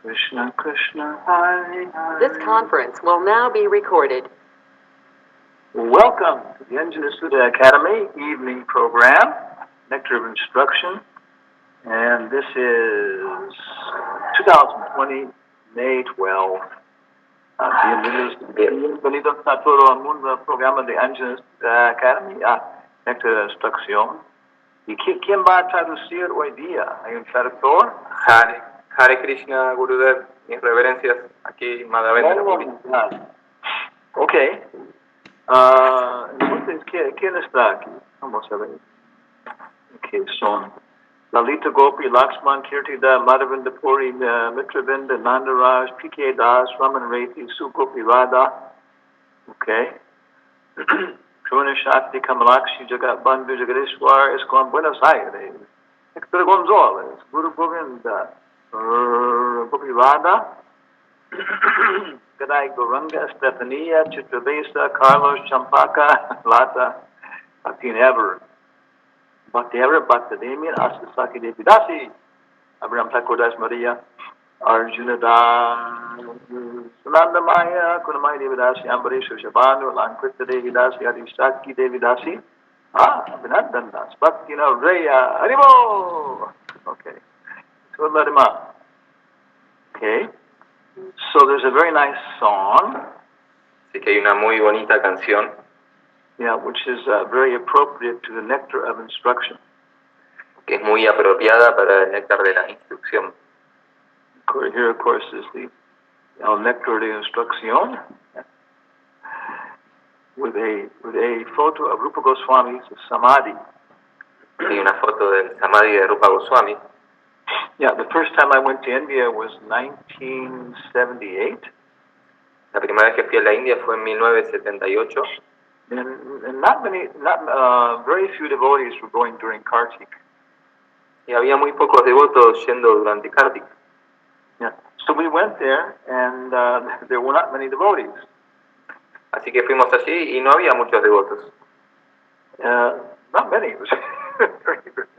Krishna Krishna Hare Hare. This conference will now be recorded. Welcome to the Engineer Sutta Academy evening program, Nectar of Instruction, and this is 2020, May 12. Bienvenidos a todo el mundo al programa de Engineer Sutta Academy, Nectar de Instrucción. ¿Y quién va a traducir hoy día? ¿Hay un traductor? Hare Krishna, Gurudev, mis reverencias, aquí Madhavendra. Ok. Entonces, ¿quién está aquí? Vamos a ver. Ok, son Lalita Gopi, Lakshman, Kirtida, Madhavendra Puri, Mitravinda, Nandaraj, P.K. Das, Raman Reti, Sugopi Radha. Ok. Truna Shakti, Kamalakshi, Jagat Bandhu, Jagadishwar, Escon, Buenos Aires. Hector Gonzalez, Guru Govinda, Gopi Radha, Gadai Goranga, Stefania, Chitravesa, Carlos, Champaka, Lata, Bhaktin Ever, Bhakti Ever, Bhakti Damien, Asasaki Devidasi, Abraham Thakur Maria, Arjuna Da, Sunanda Maya, Kunamai Devidasi, Ambarish Shabanu, Lankrita Devidasi, Adisaki Devidasi, Abhinandan Das, Bhaktina Raya, Haribo! Okay, so let him up. Okay. So there's a very nice song. Así que hay una muy bonita canción. Yeah, which is very appropriate to the nectar of instruction. Que es muy apropiada para el néctar de la instrucción. Here, of course, is the nectar de instrucción with a photo of Rupa Goswami's samadhi. Hay una foto del samadhi de Rupa Goswami. Yeah, the first time I went to India was 1978. La primera vez que fui a la India fue en 1978. And very few devotees were going during Kartik. Y había muy pocos devotos yendo durante Kartik. Yeah, so we went there, and there were not many devotees. Así que fuimos allí y no había muchos devotos. Not many. It was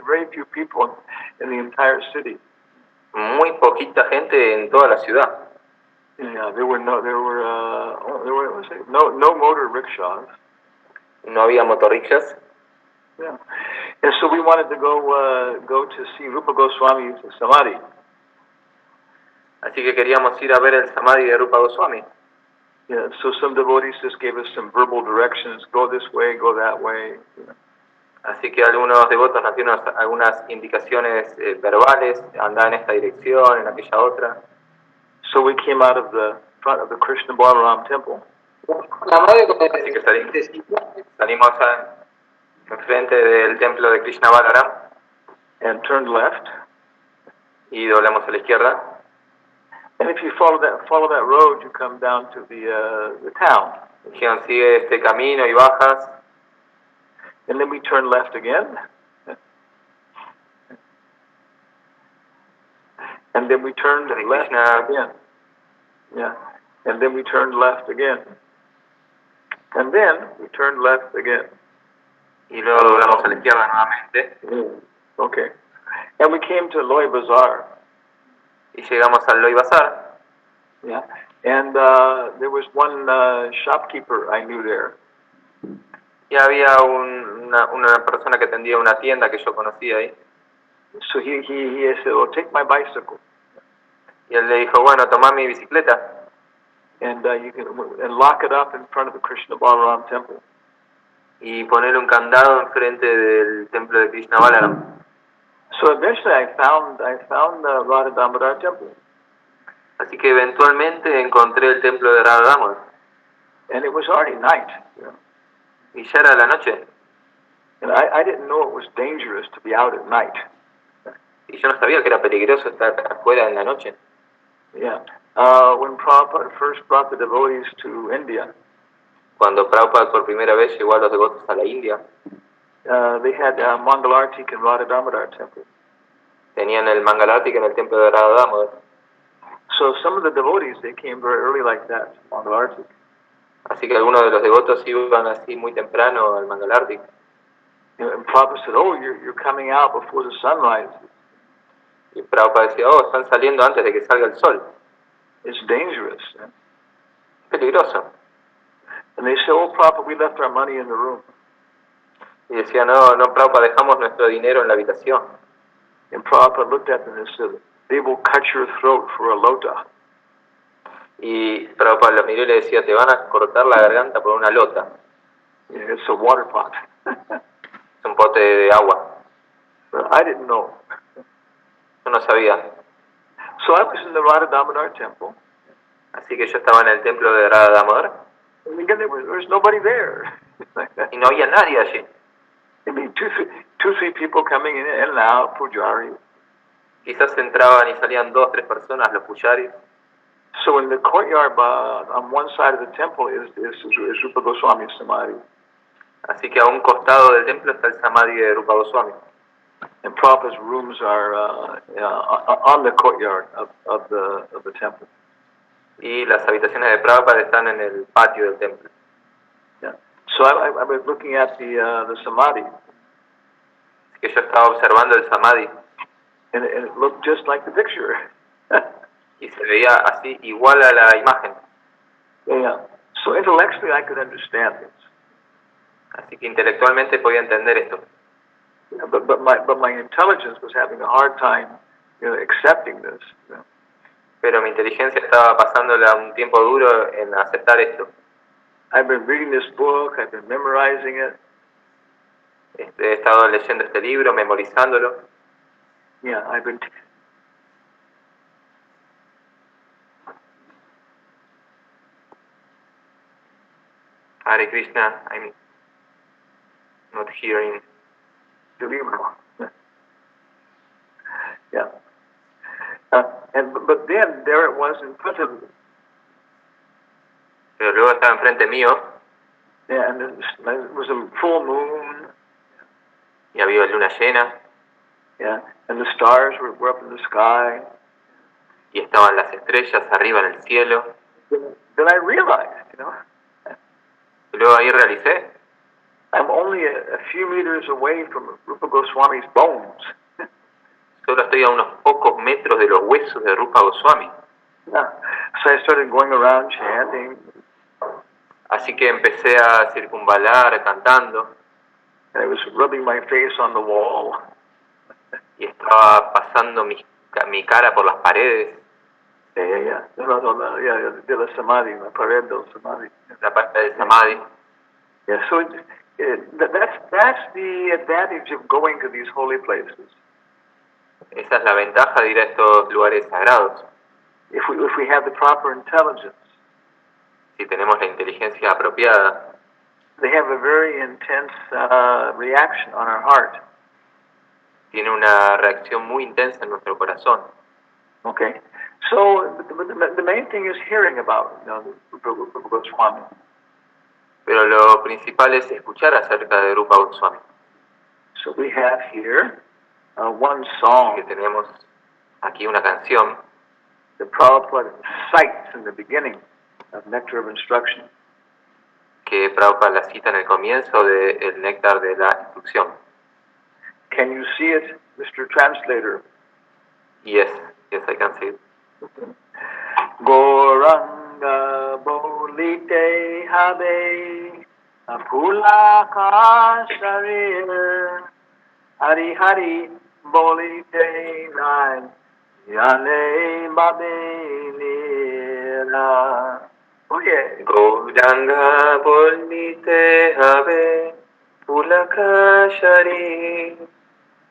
very few people in the entire city. Muy poquita gente en toda la ciudad. Yeah, there were no motor rickshaws. No había motorrickshaws. Yeah, and so we wanted to go to see Rupa Goswami's samadhi. Así que queríamos ir a ver el samadhi de Rupa Goswami. Yeah, so some devotees just gave us some verbal directions: go this way, go that way. You know. Así que algunos devotos nos dieron algunas indicaciones verbales, andar en esta dirección, en aquella otra. So we came out of the front of the Krishna Balaram temple. Así que salimos enfrente del templo de Krishna Balaram. And turned left. Y doblamos a la izquierda. And if you follow that road, you come down to the town. Dijeron, sigue este camino y bajas. And then we turn left again. And then we turned left again. Yeah. And then we turned left again. And then we turned left again. Y luego doblamos a la izquierda nuevamente. Okay. And we came to Loy Bazaar. Y llegamos al Loy Bazaar. Yeah. And there was one shopkeeper I knew there. Y había una persona que atendía una tienda que yo conocía ahí. So he said, "Oh, take my bicycle." Y él le dijo, bueno, toma mi bicicleta. And you can lock it up in front of the Krishna Balaram temple. Y poner un candado enfrente del templo de Krishna Balaram. So eventually I found the Radha Damodar temple. Así que eventualmente encontré el templo de Radha Damodar. And it was already night. You know? Y ya era la noche. And I didn't know it was dangerous to be out at night. Y yo no sabía que era peligroso estar afuera en la noche. Yeah. When Prabhupada first brought the devotees to India, cuando Prabhupada por primera vez llevó a los devotos a la India, they had Mangalartik in Radha Damodar temple. Tenían el Mangalartik en el templo de Radha Damodar. So some of the devotees, they came very early like that, Mangalartik. Así que algunos de los devotos iban así muy temprano al Mangalartik. And Prabhupada said, "Oh, you're coming out before the sun rises." Y Prabhupada decía, oh, están saliendo antes de que salga el sol. It's dangerous. Peligroso. And they say, oh, Prabhupada, we left our money in the room. Y decía, no, no, Prabhupada, dejamos nuestro dinero en la habitación. And Prabhupada looked at them and said, they will cut your throat for a lota. Y Prabhupada lo miró y le decía, te van a cortar la garganta por una lota. Yeah, it's a water pot. Es un pote de agua. But I didn't know. Yo no sabía. So I was in the Radha Damodar temple. Así que yo estaba en el templo de Radha Damodar. And again, there was nobody there. Y no había nadie allí. I mean, two, three people coming in and out, pujari. Quizás entraban y salían 2, 3 personas, los pujaris. So in the courtyard on one side of the temple is Rupa Goswami's samadhi. Así que a un costado del templo está el samadhi de Rupa Goswami. And Prabhupada's rooms are on the courtyard of the temple. Y las habitaciones de Prabhupada están en el patio del templo. Yeah. So I was looking at the samadhi. Así que yo estaba observando el samadhi. And it looked just like the picture. Y se veía así, igual a la imagen. Yeah. So intellectually I could understand this. Así que intelectualmente podía entender esto. Yeah, but my intelligence was having a hard time, accepting this. Pero mi inteligencia estaba pasándole a un tiempo duro en aceptar esto. I've been reading this book, I've been memorizing it. He estado leyendo este libro, memorizándolo. Yeah, I've been... Hare Krishna, I'm not hearing. The libro. Yeah. But then there it was in front of me. Pero luego estaba enfrente mío. Yeah, and it was a full moon. Y había luna llena. Yeah, and the stars were up in the sky. Y estaban las estrellas arriba en el cielo. Then I realized, Y luego ahí realicé. I'm only a few meters away from Rupa Goswami's bones. Solo estoy a unos pocos metros de los huesos de Rupa Goswami. Yeah. So I started going around chanting. Así que empecé a circunvalar, cantando. And I was rubbing my face on the wall. Y estaba pasando mi cara por las paredes. Yeah. No, de la samadhi, la pared del samadhi. La parte del samadhi. Yeah, so that's the advantage of going to these holy places. Esa es la ventaja de ir a estos lugares sagrados. If we have the proper intelligence. Si tenemos la inteligencia apropiada. They have a very intense reaction on our heart. Tiene una reacción muy intensa en nuestro corazón. Okay, so the main thing is hearing about Rupa Goswami. Pero lo principal es escuchar acerca de Rupa Goswami. So we have here one song. Que tenemos aquí una canción. The Prabhupada cites in the beginning of Nectar of Instruction. Que Prabhupada la cita en el comienzo del Néctar de la Instrucción. Can you see it, Mr. Translator? Yes, I can see it. Goranga bolite habe apula ka sharir Hari Hari bolite nai yane babe nira. Oh yeah. Gauranga bolite habe pulaka shari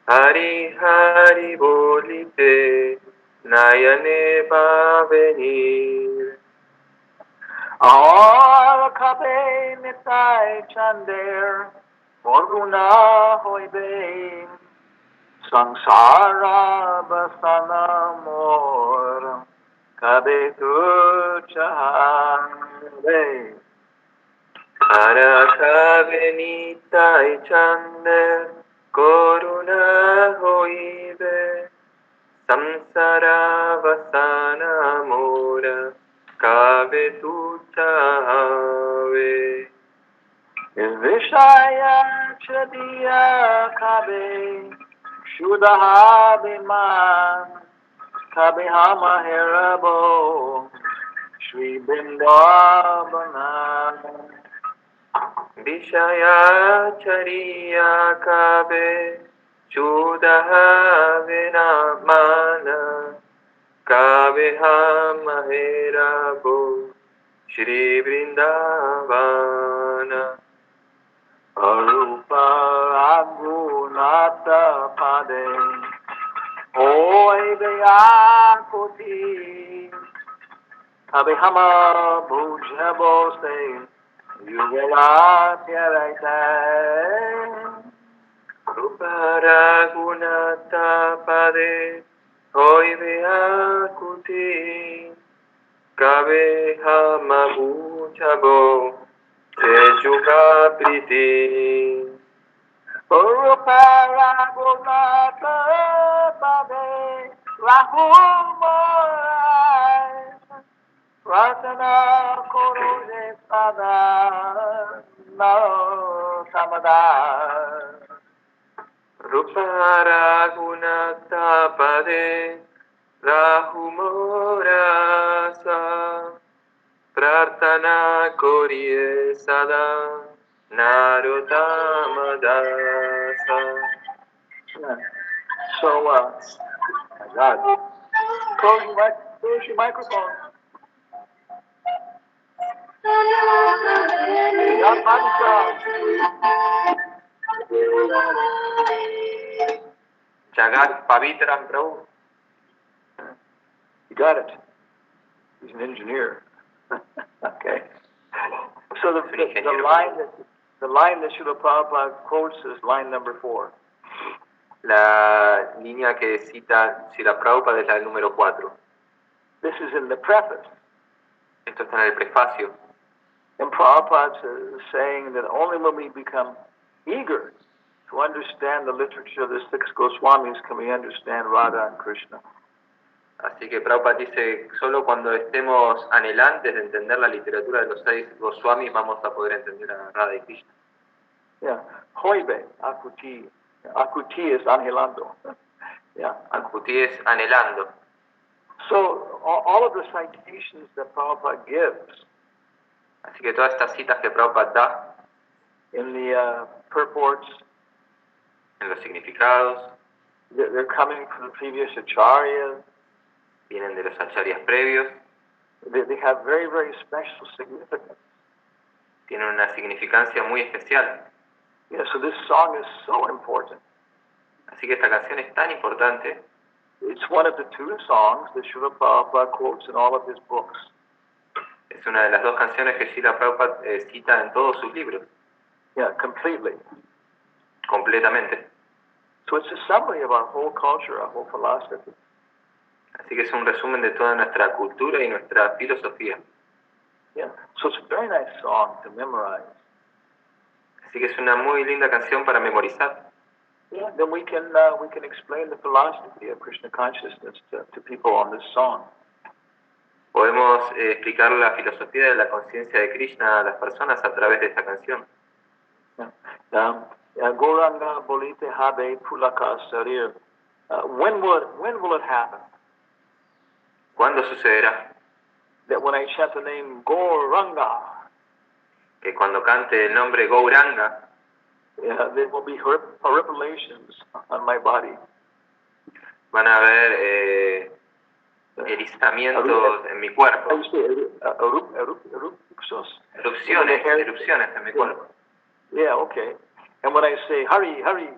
Hari Hari bolite nayane va venir. Aur kabe nitai chander Morguna hoibe Sangsara basana mor Kabe tu chahare. Araka benita y chande coruna hoibe samsara vasana mora kabe tu chave. Vishaya chadiya kabe Shudaha biman Kabe hama herabo Shri Vrindavana. Vishayachariya kabe Chudaha Vinamana Kabeha Maherabo Shri Vrindavana Arupa Raghunatha Pade Oi Dayakoti Abhihama Bhujabose Yugalatya Ruparagunata Pade Hoy Veakuti Kabeha Mabuchabo Tejuka Priti Uruparagunatha Pade Rahumorai Ratana Korone Sada No Samada Ruparagunata Pade Rahumorasa Prarthana Koriye Sada Narotamadasa. So, my God. Close your microphone. Yeah, Jagat Pavitram Prabhu. you got it. He's an engineer. Okay. So the line that Srila Prabhupada quotes is line number 4. La línea que cita Srila Prabhupada es la del número 4. This is in the preface. Esto está en el prefacio. And Prabhupada is saying that only when we become eager to understand the literature of the 6 Goswamis can we understand Radha and Krishna. Así que Prabhupada dice, solo cuando estemos anhelantes de entender la literatura de los 6 Goswamis vamos a poder entender a Radha y Krishna. Yeah. Hoibe, Akuti. Akuti is anhelando. Yeah. Akuti es anhelando. So all of the citations that Prabhupada gives Así que todas estas citas que Prabhupada da in the purports, en los significados, they're coming from the previous acharyas. vienen de los acharyas previos, They have very, very special significance. tienen una significancia muy especial. Yeah, so this song is so important. Así que esta canción es tan importante. It's one of the 2 songs that Srila Prabhupada quotes in all of his books. Es una de las 2 canciones que Srila Prabhupada cita en todos sus libros, Yeah, completely. completamente. So it's a summary of our whole culture, our whole philosophy. Así que es un resumen de toda nuestra cultura y nuestra filosofía. Yeah, so it's a very nice song to memorize. Así que es una muy linda canción para memorizar. Yeah, then we can explain the philosophy of Krishna consciousness to people on this song. Podemos explicar la filosofía de la conciencia de Krishna a las personas a través de esta canción. Gauranga bolite habe pulaka sarir. When will it happen? ¿Cuándo sucederá? That when I chant the name Gauranga, Que cuando cante el nombre Gauranga, there will be horripilations on my body. van a haber erizamientos en mi cuerpo. Erupciones en mi cuerpo. Yeah, okay. And when I say Hari, Hari,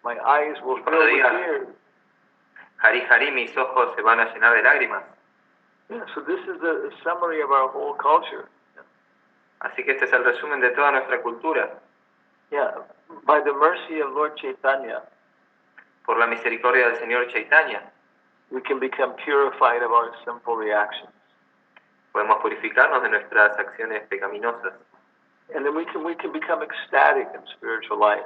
my eyes will fill with tears. Hari Hari, mis ojos se van a llenar de lágrimas. Yeah, so this is the summary of our whole culture. Así que este es el resumen de toda nuestra cultura. Yeah, by the mercy of Lord Chaitanya, por la misericordia del Señor Chaitanya, we can become purified of our sinful reactions. Podemos purificarnos de nuestras acciones pecaminosas. And then we can become ecstatic in spiritual life.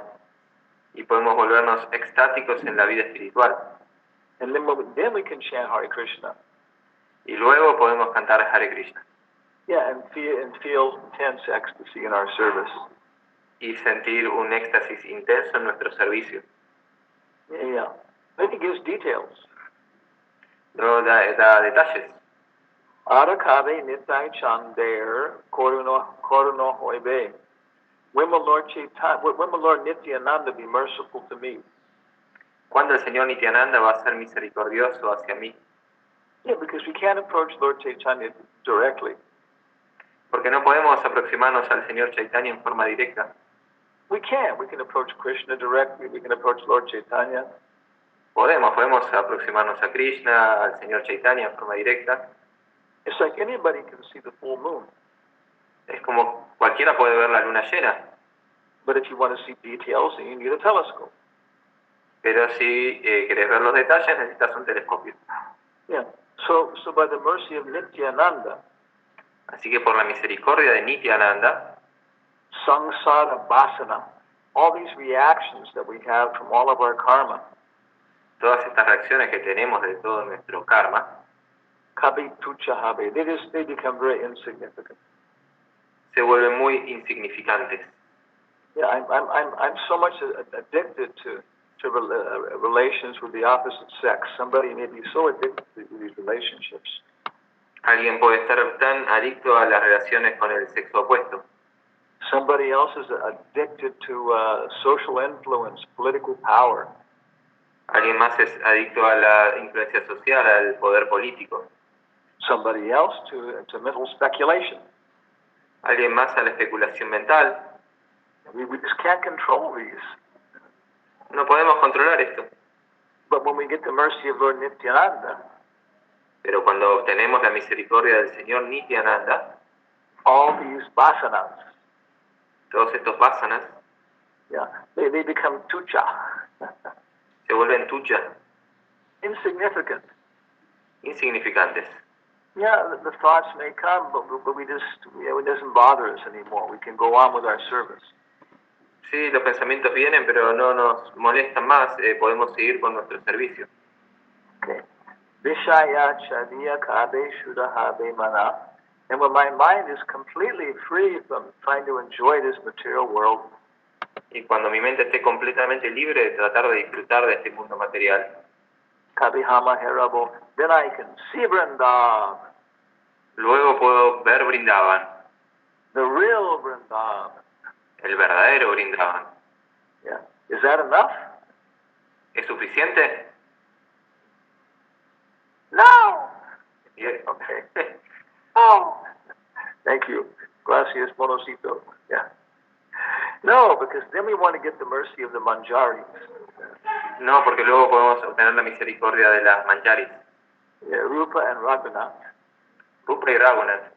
Y podemos volvernos extáticos en la vida espiritual. And then we can chant Hare Krishna. Y luego podemos cantar Hare Krishna. Yeah, and feel intense ecstasy in our service. Y sentir un éxtasis intenso en nuestro servicio. Yeah. Then he gives details. Luego da detalles. Arakabe nitai chander koruno hoibe. When will Lord Nityananda be merciful to me? ¿Cuándo el Señor Nityananda va a ser misericordioso hacia mí? Yeah, because we can't approach Lord Chaitanya directly. Porque no podemos aproximarnos al Señor Chaitanya en forma directa. We can. We can approach Krishna directly. We can approach Lord Chaitanya. Podemos aproximarnos a Krishna, al Señor Chaitanya en forma directa. It's like anybody can see the full moon. Es como cualquiera puede ver la luna llena. But if you want to see details, then you need a telescope. Pero si querés ver los detalles, necesitas un telescopio. Yeah. So by the mercy of Nityananda, Así que por la misericordia de Nityananda, samsara vasana, all these reactions that we have from all of our karma, todas estas reacciones que tenemos de todo nuestro karma, kabi tuchahabe, they become very insignificant. se vuelven muy insignificantes. Yeah, I'm so much addicted to relations with the opposite sex. Somebody may be so addicted to these relationships. Alguien puede estar tan adicto a las relaciones con el sexo opuesto. Somebody else is addicted to social influence, political power. Alguien más es adicto a la influencia social, al poder político. Somebody else to mental speculation. Alguien más a la especulación mental. We just can't control these. No podemos controlar esto. But when we get the mercy of Lord Nityananda, Pero cuando obtenemos la misericordia del Señor Nityananda, all these vasanas, todos estos vasanas yeah, they become tucha, se vuelven tucha, insignificant. insignificantes. Yeah, the thoughts may come, but we just, it doesn't bother us anymore. We can go on with our service. Sí, los pensamientos vienen, pero no nos molestan más, podemos seguir con nuestro servicio. Okay. Vishaya chadiya kabe shudahabe mana. And when my mind is completely free from trying to enjoy this material world, Y cuando mi mente esté completamente libre de tratar de disfrutar de este mundo material, kabihama herabo, then I can see Vrindavan, luego puedo ver Vrindavan, the real Vrindavan. el verdadero Vrindavan. Yeah. Is that enough? ¿Es suficiente? No. Yeah. Okay. Oh. Thank you. Gracias, Monosito. Yeah. No, because then we want to get the mercy of the manjaris. No, porque luego podemos obtener la misericordia de las manjaris, Yeah, Rupa and Raghunath. Rupa y Raghunath.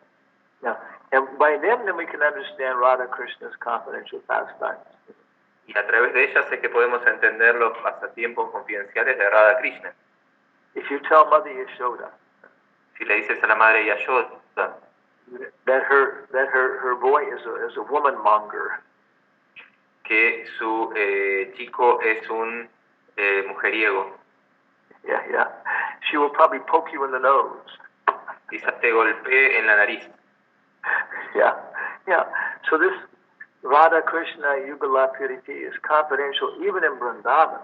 Yeah. And by them, then we can understand Radha Krishna's confidential pastimes. Y a través de ellas es que podemos entender los pasatiempos confidenciales de Radha Krishna. If you tell Mother Yashoda Si le dices a la madre Yashoda that her boy is a woman monger, que su chico es un mujeriego, yeah, she will probably poke you in the nose. quizás te golpee en la nariz. Yeah. So this Radha Krishna Yugala Purity is confidential even in Vrindavan.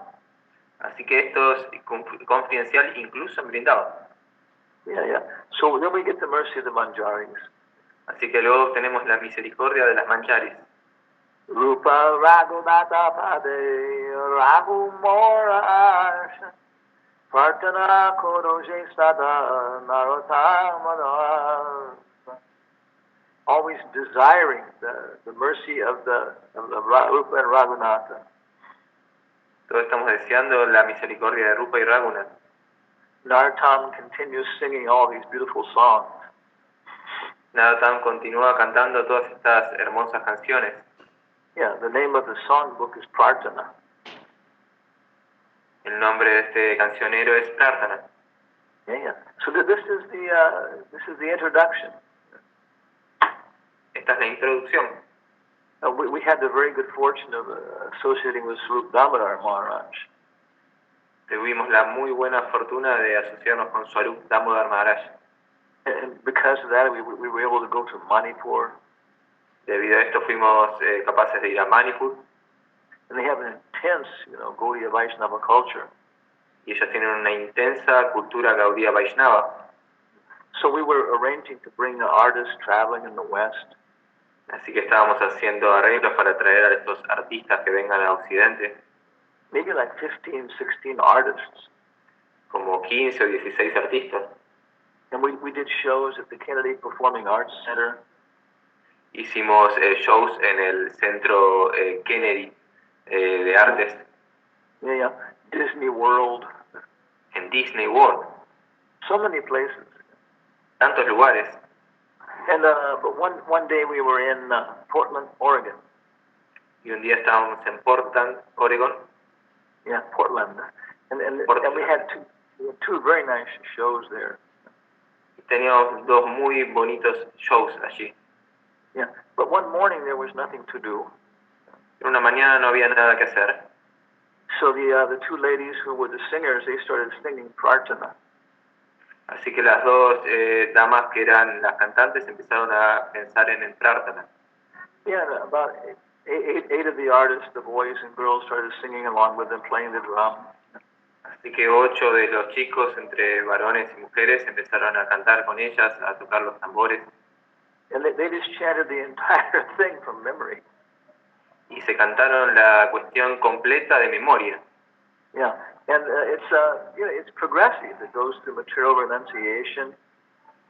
Así que esto es confidencial incluso en Vrindavan. Yeah. So then we get the mercy of the manjaris. Así que luego tenemos la misericordia de las manjaris. Rupa Raghunatha Pade Raghu Mora Partana Koroje Sada Narottamana. Always desiring the mercy of the Rupa and Raghunatha. Todos estamos deseando la misericordia de Rupa y Raghunath. Narottam continues singing all these beautiful songs. Narottam continúa cantando todas estas hermosas canciones. Yeah, the name of the songbook is Prarthana. El nombre de este cancionero es Prarthana. Yeah. So this is the introduction. Esta es la introducción. We had the very good fortune of associating with Swarup Damodar Maharaj. Tuvimos la muy buena fortuna de asociarnos con Swarup Damodar Maharaj. And because of that, we were able to go to Manipur. Debido a esto fuimos capaces de ir a Manipur. And they have an intense, Gaudiya Vaishnava culture. Y ellos tienen una intensa cultura Gaudiya Vaishnava. So we were arranging to bring the artists traveling in the West. Así que estábamos haciendo arreglos para traer a estos artistas que vengan a Occidente, Maybe like 15, 16 artists. como 15 o 16 artistas. And we did shows at the Kennedy Performing Arts Center. Hicimos shows en el centro Kennedy de artes, Yeah, Disney World. en Disney World, So many places. tantos lugares. And but one day we were in Portland, Oregon. Y un día estábamos en Portland, Oregon. Yeah, Portland. And Portland. we had two very nice shows there. Y teníamos dos muy bonitos shows allí. Yeah, but one morning there was nothing to do. En una mañana no había nada que hacer. So the two ladies who were the singers, they started singing Prarthana. Así que las dos damas que eran las cantantes empezaron a pensar en el Prarthana. Yeah, and about eight of the artists, the boys and girls, started singing along with them, playing the drum. Así que 8 de los chicos, entre varones y mujeres, empezaron a cantar con ellas, a tocar los tambores. And they just chanted the entire thing from memory. Y se cantaron la cuestión completa de memoria. Yeah, and it's progressive. It goes through material renunciation,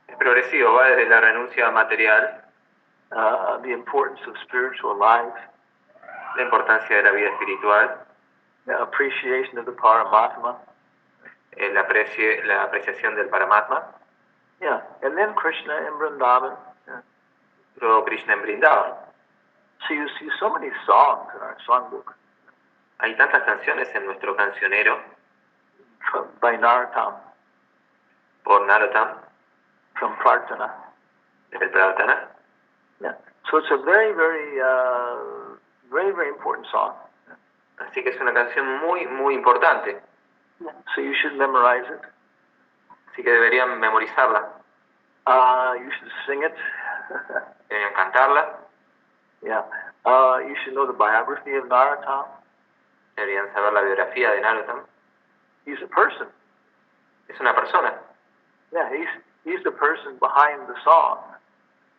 Es progresivo, va desde la renuncia material, the importance of spiritual life, la importancia de la vida espiritual, the appreciation of the Paramatma. la apreciación del Paramatma, Yeah, and then Krishna in Vrindavan. Yeah. luego Krishna en Vrindavan. So you see so many songs in our songbook Hay tantas canciones en nuestro cancionero by Narottam, por Narottam, from Prarthana. del Prarthana. Yeah. So it's a very, very, very, very important song. Así que es una canción muy, muy importante. So you should memorize it. Así que deberían memorizarla, You should sing it. deberían cantarla, Yeah. You should know the biography of Narottam. deberían saber la biografía de Narottam. He's a person. Es una persona, Yeah, he's the person behind the song.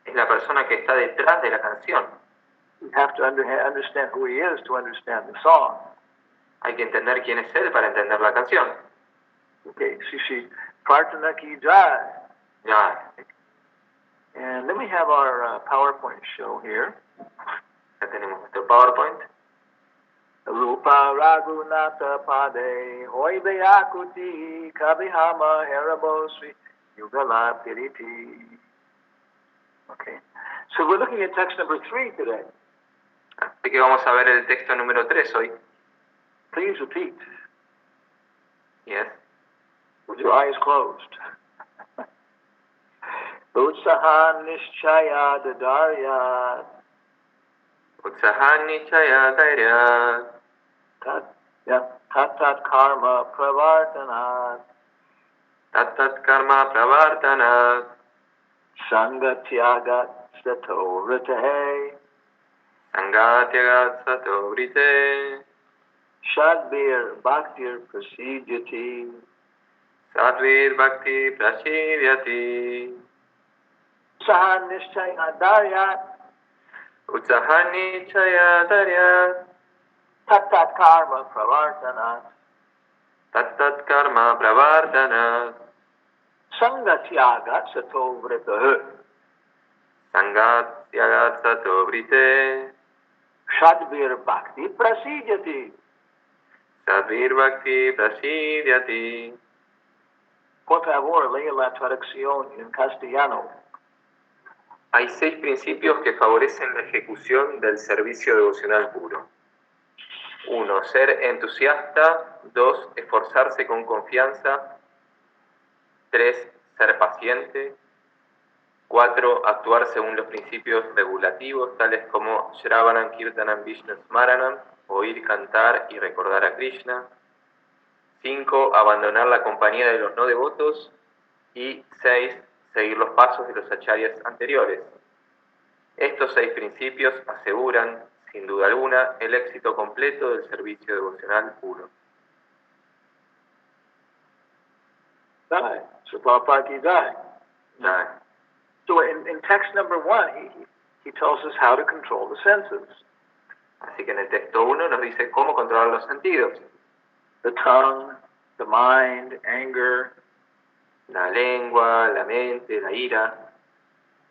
es la persona que está detrás de la canción. You have to understand who he is to understand the song. Hay que entender quién es él para entender la canción. Okay, Shishi Prarthana ki jai. Ya, And then we have our PowerPoint show here. ya tenemos nuestro PowerPoint. Rupa Raghunatha Pade Hoy Beyakuti Kabihama Harabo Sri Yugala Piriti. Okay, so we're looking at text number 3 today. Así que vamos a ver el texto número 3 hoy. Please repeat Yes. with your eyes closed. Utsahan Nishchaya Dadarya Utsahani chaya dairya Tatat Karma Pravartanat tattat karma pravartana Sangatyagat Sato Ritahe sangatyagat sato vrite Shadbir Bhaktir Prasidhyati sadvir bhakti prasidyati Sahan Nishchaya Daryat Utsahani chaya dairya Tatat Karma Pravartanat tattat karma pravartana Sangatyagat Sato Ritahe sangatyagat sato vrite Shadbir Bhakti Prasidhyati. sadvir bhakti prasidyati. Por favor, lea la traducción en castellano. Hay 6 principios que favorecen la ejecución del servicio devocional puro. 1. Ser entusiasta. 2. Esforzarse con confianza. 3. Ser paciente. 4. Actuar según los principios regulativos, tales como Shravanam, Kirtanam, Vishnu Smaranam, oír, cantar y recordar a Krishna. 5. Abandonar la compañía de los no devotos. Y 6. Seguir los pasos de los acharyas anteriores. Estos 6 principios aseguran, sin duda alguna, el éxito completo del servicio devocional puro. Jai. So Prabhupada ki jai. Ya. So in text number 1, he tells us how to control the senses. Así que en el texto 1 nos dice cómo controlar los sentidos. The tongue, the mind, anger. La lengua, la mente, la ira.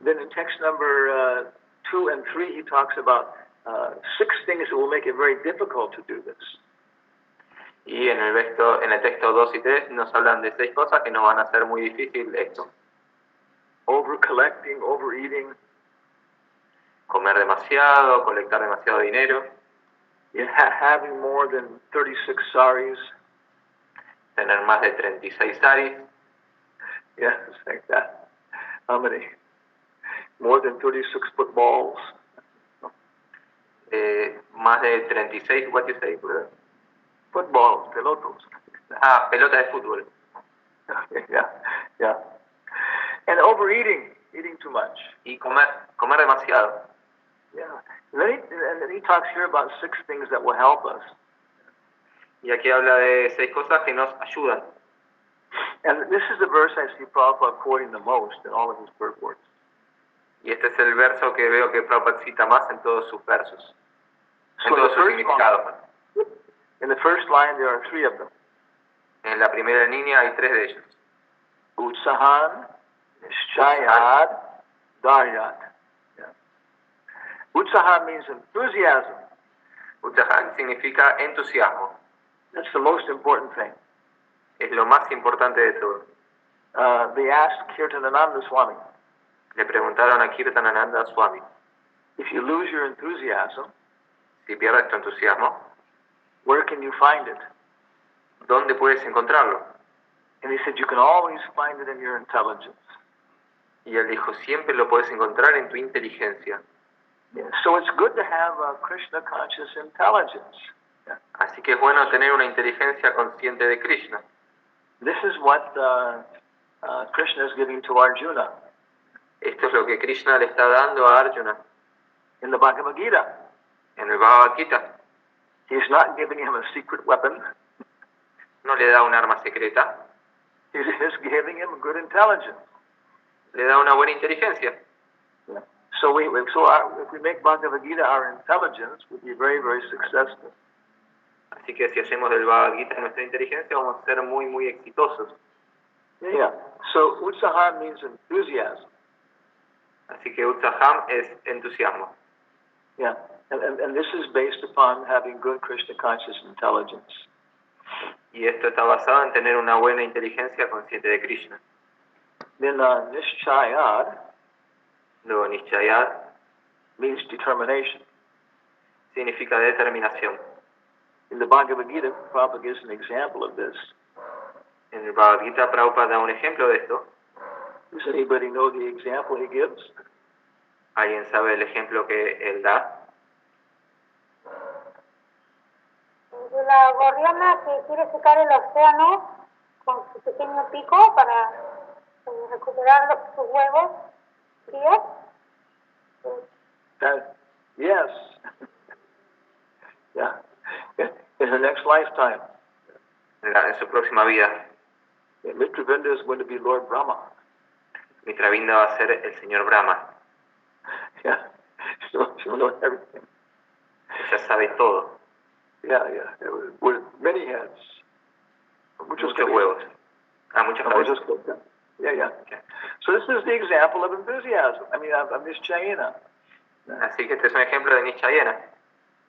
Then in text number 2 and 3, he talks about 6 things that will make it very difficult to do this. Y en el texto 2 y 3 nos hablan de 6 cosas que nos van a hacer muy difícil esto. Over collecting, overeating. Comer demasiado, colectar demasiado dinero. Having more than 36 saris. Tener más de 36 saris. Yeah, it's like that. How many? More than 36 footballs. Más de 36, what you say? Footballs, pelotos. Ah, pelota de fútbol. Yeah. And overeating, eating too much. Y comer demasiado. Yeah. And then he talks here about 6 things that will help us. Y aquí habla de 6 cosas que nos ayudan. And this is the verse I see Prabhupada quoting the most in all of his purports. Y este es el verso que veo que Prabhupada cita más en todos sus versos. En So todos sus significados. In the first line, there are 3 of them. En la primera línea hay 3 de ellos. Utsahan, Nishchayad, Daryat. Yeah. Utsahan means enthusiasm. Utsahan significa entusiasmo. That's the most important thing. Es lo más importante de todo. They asked Kirtanananda Swami, Le preguntaron a Kirtanananda Swami, if you lose your enthusiasm, si pierdes tu entusiasmo, where can you find it? ¿dónde puedes encontrarlo? And he said, you can always find it in your intelligence. Y él dijo, siempre lo puedes encontrar en tu inteligencia. Yeah. So it's good to have a Krishna conscious intelligence. Yeah. Así que es bueno tener una inteligencia consciente de Krishna. This is what Krishna is giving to Arjuna. Esto es lo que Krishna le está dando a Arjuna. In the Bhagavad Gita, En el Bhagavad Gita he's not giving him a secret weapon. no le da un arma secreta, He's just giving him good intelligence. le da una buena inteligencia. Yeah. So if we make Bhagavad Gita our intelligence, we'll be very, very successful. Así que si hacemos del Bhagavad Gita nuestra inteligencia, vamos a ser muy, muy exitosos. Yeah. So Utsahan means enthusiasm. Así que Utsaham es entusiasmo. Yeah. And this is based upon having good Krishna conscious intelligence. Y esto está basado en tener una buena inteligencia consciente de Krishna. Then Nishchayad Luego Nishchayad means determination. significa determinación. In the Bhagavad Gita, Prabhupada gives an example of this. En el Bhagavad Gita Prabhupada da un ejemplo de esto. Does anybody know the example he gives? ¿Alguien sabe el ejemplo que él da? De la gorriona que quiere secar el océano con su pequeño pico para recuperar sus huevos crías. Yes. Yeah. In her next lifetime, En su próxima vida, Mitravinda is going to be Lord Brahma. Mitravinda va a ser el señor Brahma. Yeah. She'll know everything. Ella sabe todo. Yeah. With many heads. Muchos huevos. Muchas cabezas. Yeah. So this is the example of enthusiasm. I mean, of Nishchayana. Así que este es un ejemplo de Nishchayana.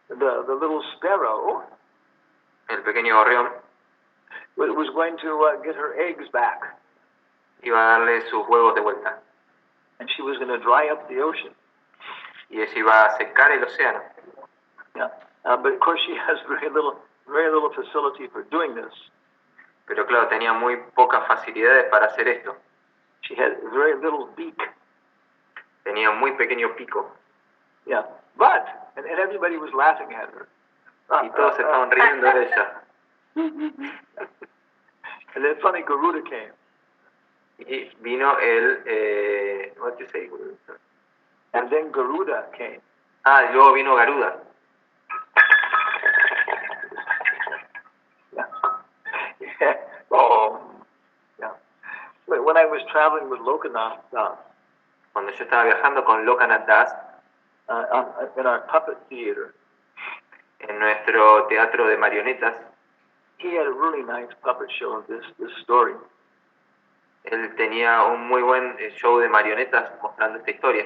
The little sparrow El pequeño gorrión was going to get her eggs back. Iba a darle sus huevos de vuelta. And she was going to dry up the ocean. Y ella iba a secar el océano. Yeah. But of course she has very little facility for doing this. Pero claro, tenía muy pocas facilidades para hacer esto. She had very little beak. Tenía un muy pequeño pico. Yeah. But, and everybody was laughing at her. Y todos se estaban riendo de ella. And then funny Garuda came. Y vino el... what do you say? And then Garuda came. Y luego vino Garuda. Yeah. Oh. Yeah. When when I was traveling with Lokanath Cuando yo estaba viajando con Lokanath Das in our puppet theater, en nuestro teatro de marionetas, he had a really nice puppet show of this story. él tenía un muy buen show de marionetas mostrando esta historia.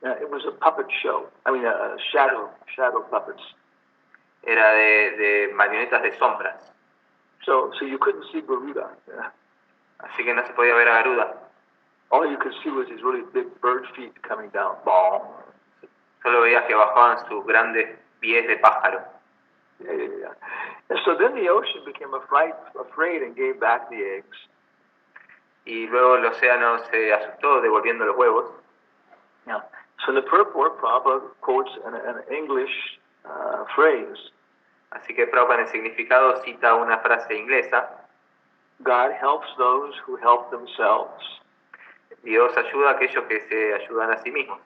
It was a puppet show. I mean, shadow puppets. Era de marionetas de sombras. So you couldn't see Garuda. Así que no se podía ver a Garuda. All you could see was these really big bird feet coming down. Bong. Solo veías que bajaban sus grandes pies de pájaro. Yeah. And so then the ocean became afraid and gave back the eggs. Y luego el océano se asustó devolviendo los huevos. Yeah. So in the purport, Prabhupada quotes an English phrase. Así que Prabhupada en el significado cita una frase inglesa. God helps those who help themselves. Dios ayuda a aquellos que se ayudan a sí mismos.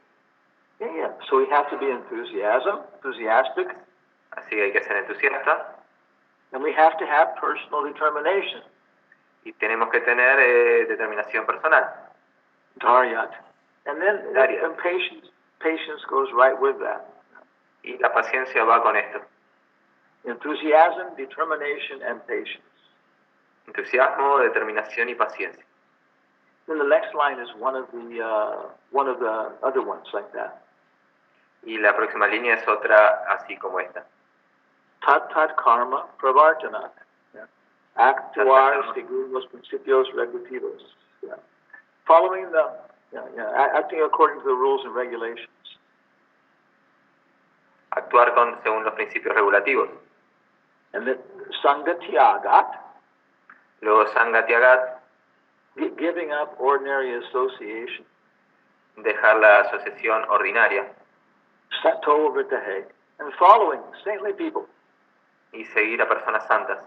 Yeah. So we have to be enthusiastic. Así que hay que ser entusiasta. And we have to have personal determination. Y tenemos que tener determinación personal. Dharyat. And then and patience goes right with that. Y la paciencia va con esto. Enthusiasm, determination, and patience. Entusiasmo, determinación y paciencia. Then the next line is one of the other ones like that. Y la próxima línea es otra así como esta. Tat tat karma pravartana. Actuar según los principios regulativos. Yeah. Following acting according to the rules and regulations. Actuar según los principios regulativos. And then sangatyagat. Luego sangatyagat. Giving up ordinary association. Dejar la asociación ordinaria. Sato vritahe. And following saintly people. Y seguir a personas santas.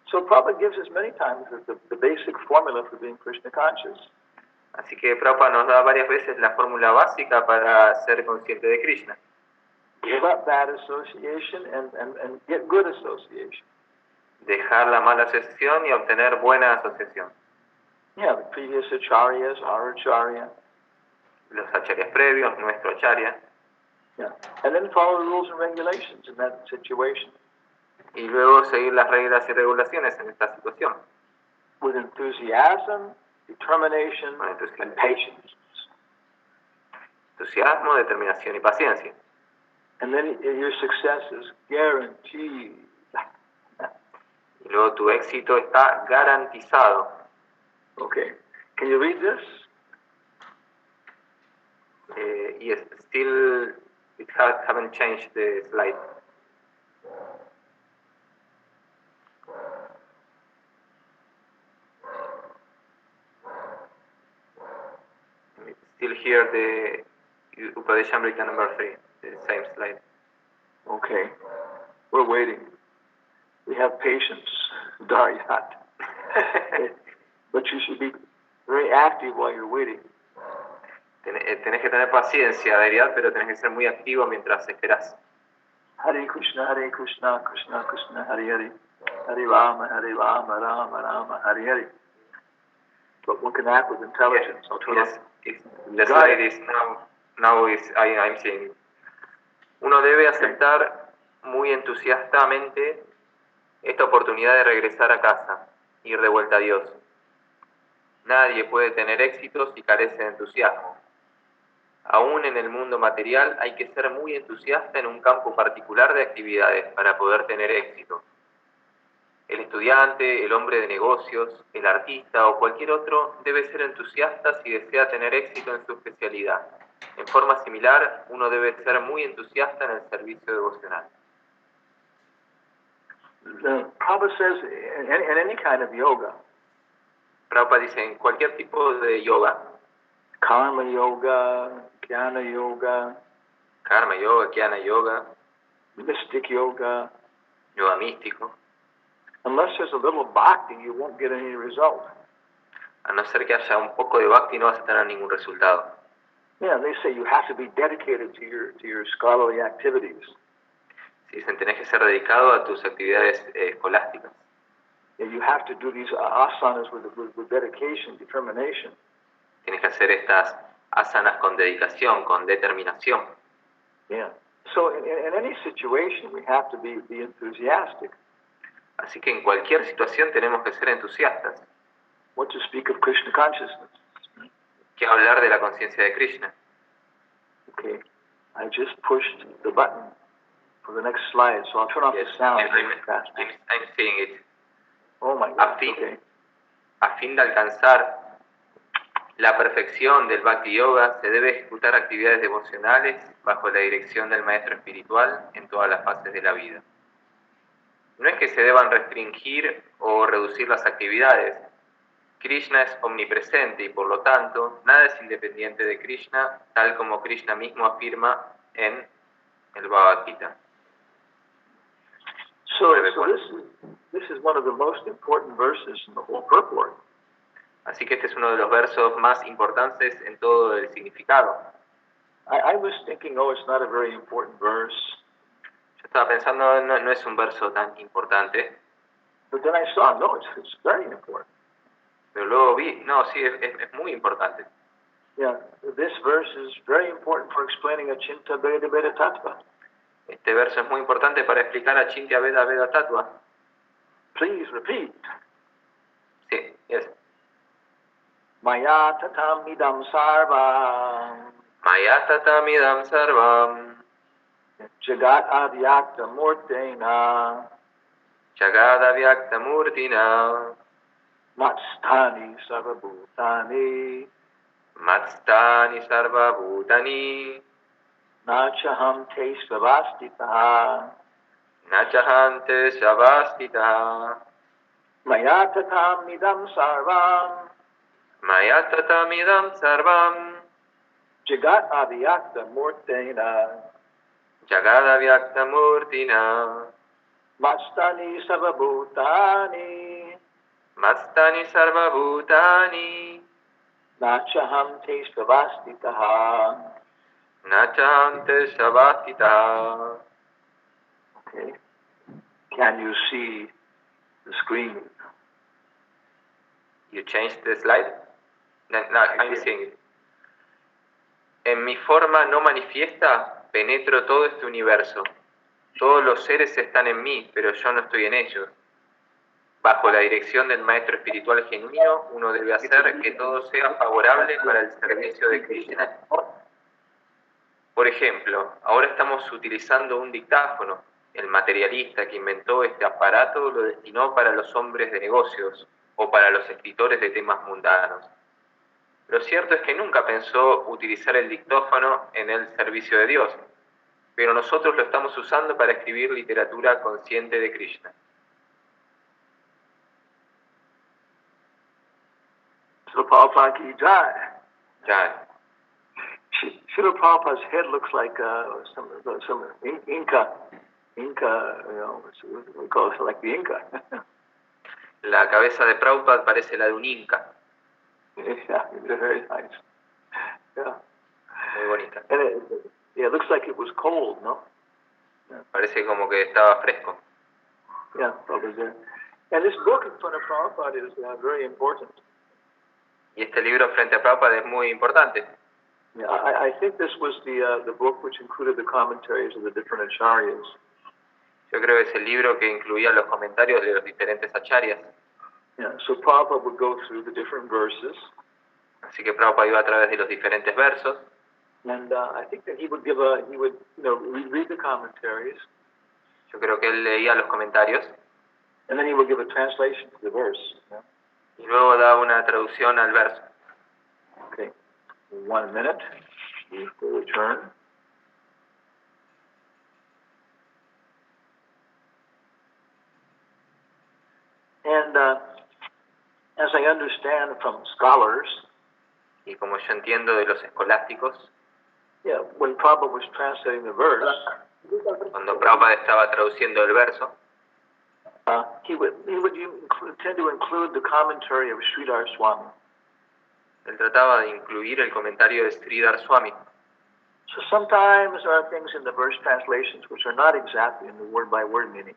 So Prabhupada gives us many times the basic formula for being Krishna conscious. Así que Prabhupada nos da varias veces la fórmula básica para ser consciente de Krishna. Give up bad association and get good association. Dejar la mala asociación y obtener buena asociación. Yeah, the previous acharyas, our acharya. Los acharyas previos, nuestro acharya. Yeah, and then follow the rules and regulations in that situation. Y luego seguir las reglas y regulaciones en esta situación. With enthusiasm, determination, and patience. Entusiasmo, determinación y paciencia. And then your success is guaranteed. Y luego tu éxito está garantizado. Okay. Can you read this? Yes, still it haven't changed the slide. Still here the Upadeshamrita number 3, the same slide. Okay. We're waiting. We have patience, Daryat. But you should be very active while you're waiting. Tenés que tener paciencia, Daryat, pero tenés que ser muy activo mientras esperás. Hare Krishna, Krishna Krishna, Hare Hare. Hare Rama, Rama Rama, Hare Hare. But one can act with intelligence. Yes, the slide is now I'm seeing. Uno debe aceptar muy entusiastamente esta oportunidad de regresar a casa, ir de vuelta a Dios. Nadie puede tener éxito si carece de entusiasmo. Aún en el mundo material hay que ser muy entusiasta en un campo particular de actividades para poder tener éxito. El estudiante, el hombre de negocios, el artista o cualquier otro debe ser entusiasta si desea tener éxito en su especialidad. En forma similar, uno debe ser muy entusiasta en el servicio devocional. Prabhupada says in any kind of yoga. Prabhupada dice en cualquier tipo de yoga. Karma yoga, jnana yoga. Karma yoga, jnana yoga. Mystic yoga. Yoga místico. Unless there's a little bhakti, you won't get any result. A no ser que haya un poco de bhakti, no vas a tener ningún resultado. Yeah, they say you have to be dedicated to your scholarly activities. Sí, dicen tenés que ser dedicado a tus actividades escolásticas. You have to do these asanas with dedication, determination. Tienes que hacer estas asanas con dedicación, con determinación. Yeah. So in any situation, we have to be enthusiastic. Así que en cualquier situación tenemos que ser entusiastas. What to speak of Krishna consciousness? ¿Qué hablar de la conciencia de Krishna? Okay. I just pushed the button for the next slide, so I'll turn off the sound really fast. I'm seeing it. Oh my God. Okay. A fin de alcanzar la perfección del Bhakti Yoga, se debe ejecutar actividades devocionales bajo la dirección del maestro espiritual en todas las fases de la vida. No es que se deban restringir o reducir las actividades. Krishna es omnipresente y por lo tanto nada es independiente de Krishna, tal como Krishna mismo afirma en el Bhagavad Gita. So this is one of the most important verses in the whole purport. Así que este es uno de los versos más importantes en todo el significado. I was thinking, oh, it's not a very important verse. Yo estaba pensando, no es un verso tan importante. But then I saw, no, it's very important. Pero luego vi, no, sí, es muy importante. Yeah, this verse is very important for explaining Achinta Veda Veda Tattva. Este verso es muy importante para explicar Achintya Veda Veda Tattva. Please repeat. Sí, yes. Maya tatam idam sarvam. Maya tatamidam sarvam. Jagat avyakta murtena. Jagada vyakta murtina. Matstani sarvabhutani. Matstani sarva bhutani. Nachaham te svavastita. Nachahante savastita. Maya tatam idam sarvam. Maya tatamidam sarvam. Jagat avyakta murtena. Jagada vyakta murtina. Matstani sarvabhutani. Matstani sarva bhutani. Nachaham te svavastita. Nachahante savastita. Okay. Can you see the screen? You changed the slide? No, I'm seeing it. En mi forma no manifiesta, penetro todo este universo. Todos los seres están en mí, pero yo no estoy en ellos. Bajo la dirección del maestro espiritual genuino, uno debe hacer que todo sea favorable para el servicio de Krishna. Por ejemplo, ahora estamos utilizando un dictáfono. El materialista que inventó este aparato lo destinó para los hombres de negocios o para los escritores de temas mundanos. Lo cierto es que nunca pensó utilizar el dictófono en el servicio de Dios, pero nosotros lo estamos usando para escribir literatura consciente de Krishna. Srila Prabhupada ki jai. Jai. Srila Prabhupada's head looks like some Inca, you know, we call it like the Inca. La cabeza de Prabhupada parece la de un inca. Yeah, very nice. Yeah. Muy bonita. And it looks like it was cold, no? Yeah. Parece como que estaba fresco. Yeah, Prabhupada's there. And this book in front of Prabhupada is very important. Y este libro frente a Prabhupada es muy importante. Yeah, I think this was the book which included the commentaries of the different acharyas. Yo creo que es el libro que incluía los comentarios de los diferentes acharyas. Yeah, so Prabhupada would go through the different verses. Así que Prabhupada iba a través de los diferentes versos. And I think that he would read the commentaries. Yo creo que él leía los comentarios. And then he would give a translation to the verse. Yeah? Y luego daba una traducción al verso. Okay, 1 minute. We will return. And as I understand from scholars, Y como yo entiendo de los escolásticos, yeah, when Prabhupada was translating the verse, cuando Prabhupada estaba traduciendo el verso, he would tend to include the commentary of Sridhar Swami. él trataba de incluir el comentario de Sridhar Swami. So sometimes there are things in the verse translations which are not exactly in the word-by-word meaning.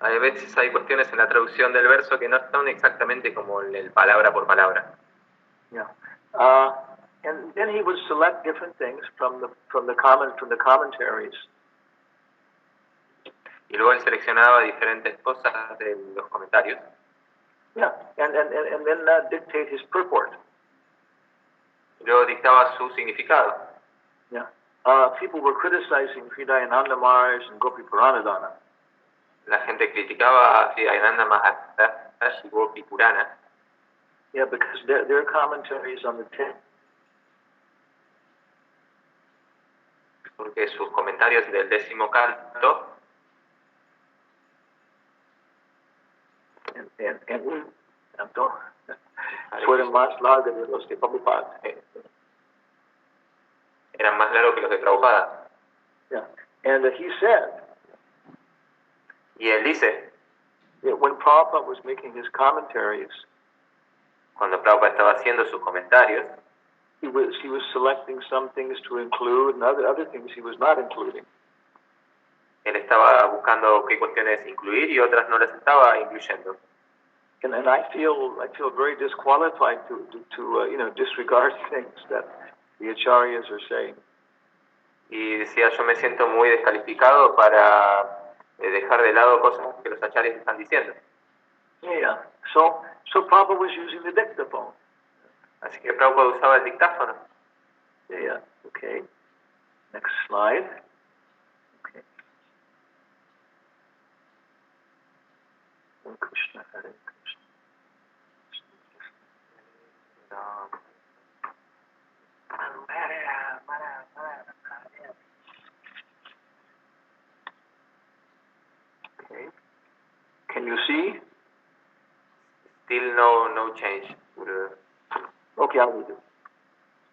A veces hay cuestiones en la traducción del verso que no son exactamente como en el palabra por palabra. Yeah. And then he would select different things from the commentaries. Y luego él seleccionaba diferentes cosas de los comentarios. Yeah, and then dictate his purport. Y luego dictaba su significado. Yeah. People were criticizing Hridayananda Maharaj and Gopi Puranadana. La gente criticaba a Hridayananda Maharaj y Gopi Purana. Yeah, because their commentaries on the text. Porque sus comentarios del 10º canto fueron más largos de los de Prabhupada. Eran más largos que los de Prabhupada. Yeah. And he said, y él dice, when Prabhupada was making his commentaries, cuando Prabhupada estaba haciendo sus comentarios, he was selecting some things to include and other things he was not including. Él estaba buscando qué cuestiones incluir y otras no las estaba incluyendo. And I feel very disqualified to disregard things that the acharyas are saying. Y decía, yo me siento muy descalificado para dejar de lado cosas que los acharyas están diciendo. Yeah. So Prabhupada was using the dictaphone. Así que Prabhupada usaba el dictáfono. Yeah. Okay. Next slide. Okay. Hare Krishna, Hare Krishna. Okay. Can you see? Still no change. Okay, I'll read it.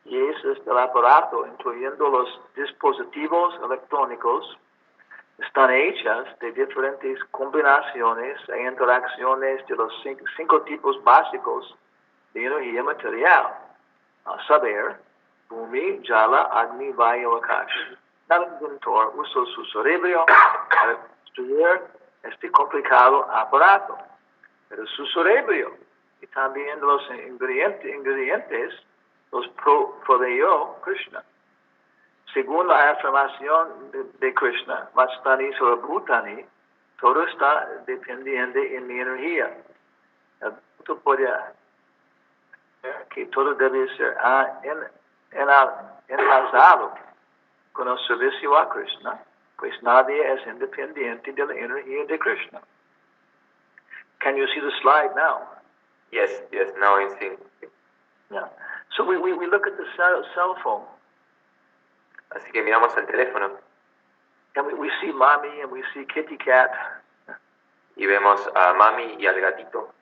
Y es el aparato, incluyendo los dispositivos electrónicos, están hechas de diferentes combinaciones e interacciones de los cinco tipos básicos de energía material, a saber, Bhumi, Jala, Agni, Vayu, Akash. Cada inventor usó su cerebro para construir este complicado aparato, pero su cerebro y también los ingredientes los proveyó Krishna. Según la afirmación de Krishna, Mastani Sarabhutani, todo está dependiente en mi energía. El punto puede que todo debe ser enlazado con el servicio a Krishna, pues nadie es independiente de la energía de Krishna. Can you see the slide now? Yes, now I see. Yeah. So we look at the cell phone. Así que miramos el teléfono. And we see mommy and we see kitty cat. Y vemos a mami y al gatito.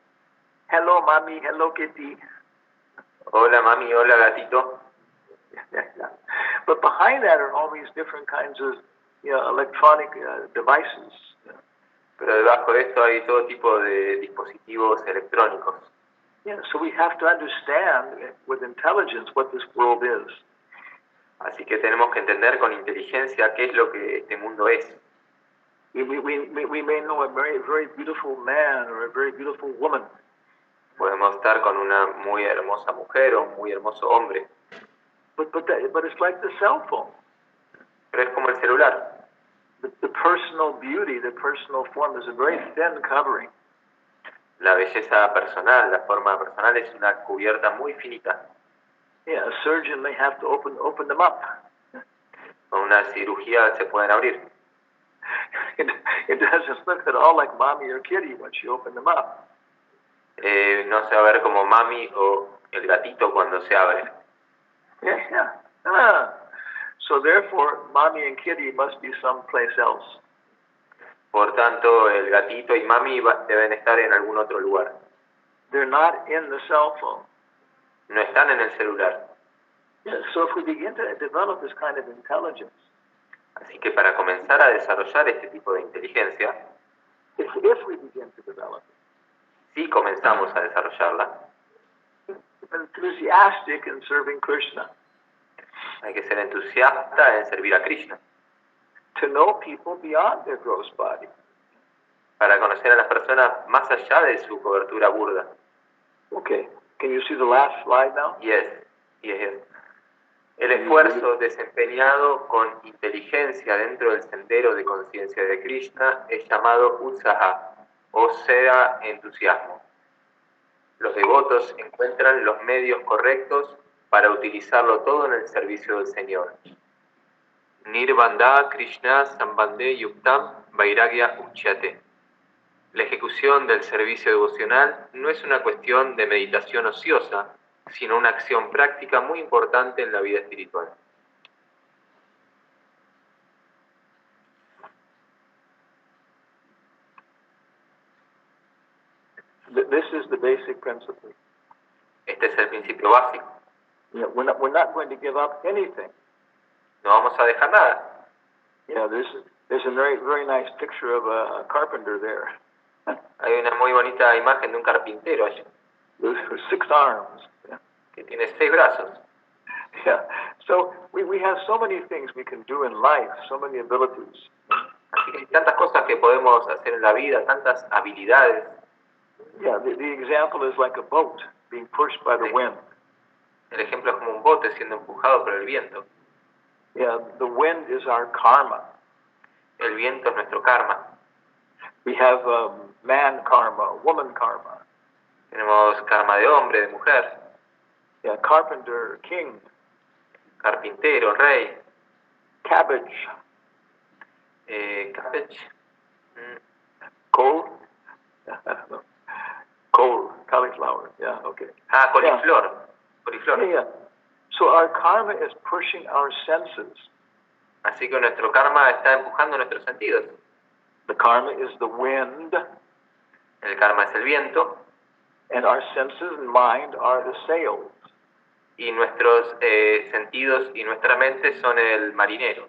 Hello mommy, hello kitty. Hola mami, hola gatito. Yeah. But behind that are all these different kinds of electronic devices. Pero debajo de esto hay todo tipo de dispositivos electrónicos. Yeah, so we have to understand with intelligence what this world is. Así que tenemos que entender con inteligencia qué es lo que este mundo es. We may know a very, very beautiful man or a very beautiful woman. Podemos estar con una muy hermosa mujer o un muy hermoso hombre. But it's like the cell phone. Pero es como el celular. The personal beauty, the personal form is a very thin covering. La belleza personal, la forma personal es una cubierta muy finita. Yeah, a surgeon may have to open them up. Con una cirugía se pueden abrir. It doesn't look at all like mommy or kitty once you open them up. No se va a ver como mami o el gatito cuando se abre. Yeah. So therefore, mommy and kitty must be someplace else. Por tanto, el gatito y mami deben estar en algún otro lugar. They're not in the cell phone. No están en el celular. Yeah, so if we begin to develop this kind of intelligence, así que para comenzar a desarrollar este tipo de inteligencia, if we begin to develop it, si comenzamos a desarrollarla, enthusiastic in serving Krishna. Hay que ser entusiasta en servir a Krishna. To know people beyond their gross body. para conocer a las personas más allá de su cobertura burda. Okay. Can you see the last slide now? Yes. El esfuerzo desempeñado con inteligencia dentro del sendero de conciencia de Krishna es llamado utsaha, o sea, entusiasmo. Los devotos encuentran los medios correctos para utilizarlo todo en el servicio del Señor. Nirbandha Krishna Sambandhe Yuktam Vairagya Uchyate. La ejecución del servicio devocional no es una cuestión de meditación ociosa, sino una acción práctica muy importante en la vida espiritual. This is the basic principle. Este es el principio básico. Yeah, we're not going to give up anything. No vamos a dejar nada. Yeah, there's a very nice picture of a carpenter there. Hay una muy bonita imagen de un carpintero allí, With 6 arms. Yeah. que tiene 6 brazos. Yeah. So we have so many things we can do in life, so many abilities. Así que hay tantas cosas que podemos hacer en la vida, tantas habilidades. Yeah, the example is like a boat being pushed by the wind. El ejemplo es como un bote siendo empujado por el viento. Yeah, the wind is our karma. El viento es nuestro karma. We have man karma, woman karma. Tenemos karma de hombre, de mujer, Yeah, carpenter, king, carpintero, rey, cabbage, cabbage, coal, coal, cauliflower. Yeah, okay. coliflor, coliflor. Yeah. So our karma is pushing our senses. Así que nuestro karma está empujando nuestros sentidos. The karma is the wind, El karma es el viento and our senses and mind are the sails. y nuestros sentidos y nuestra mente son el marinero.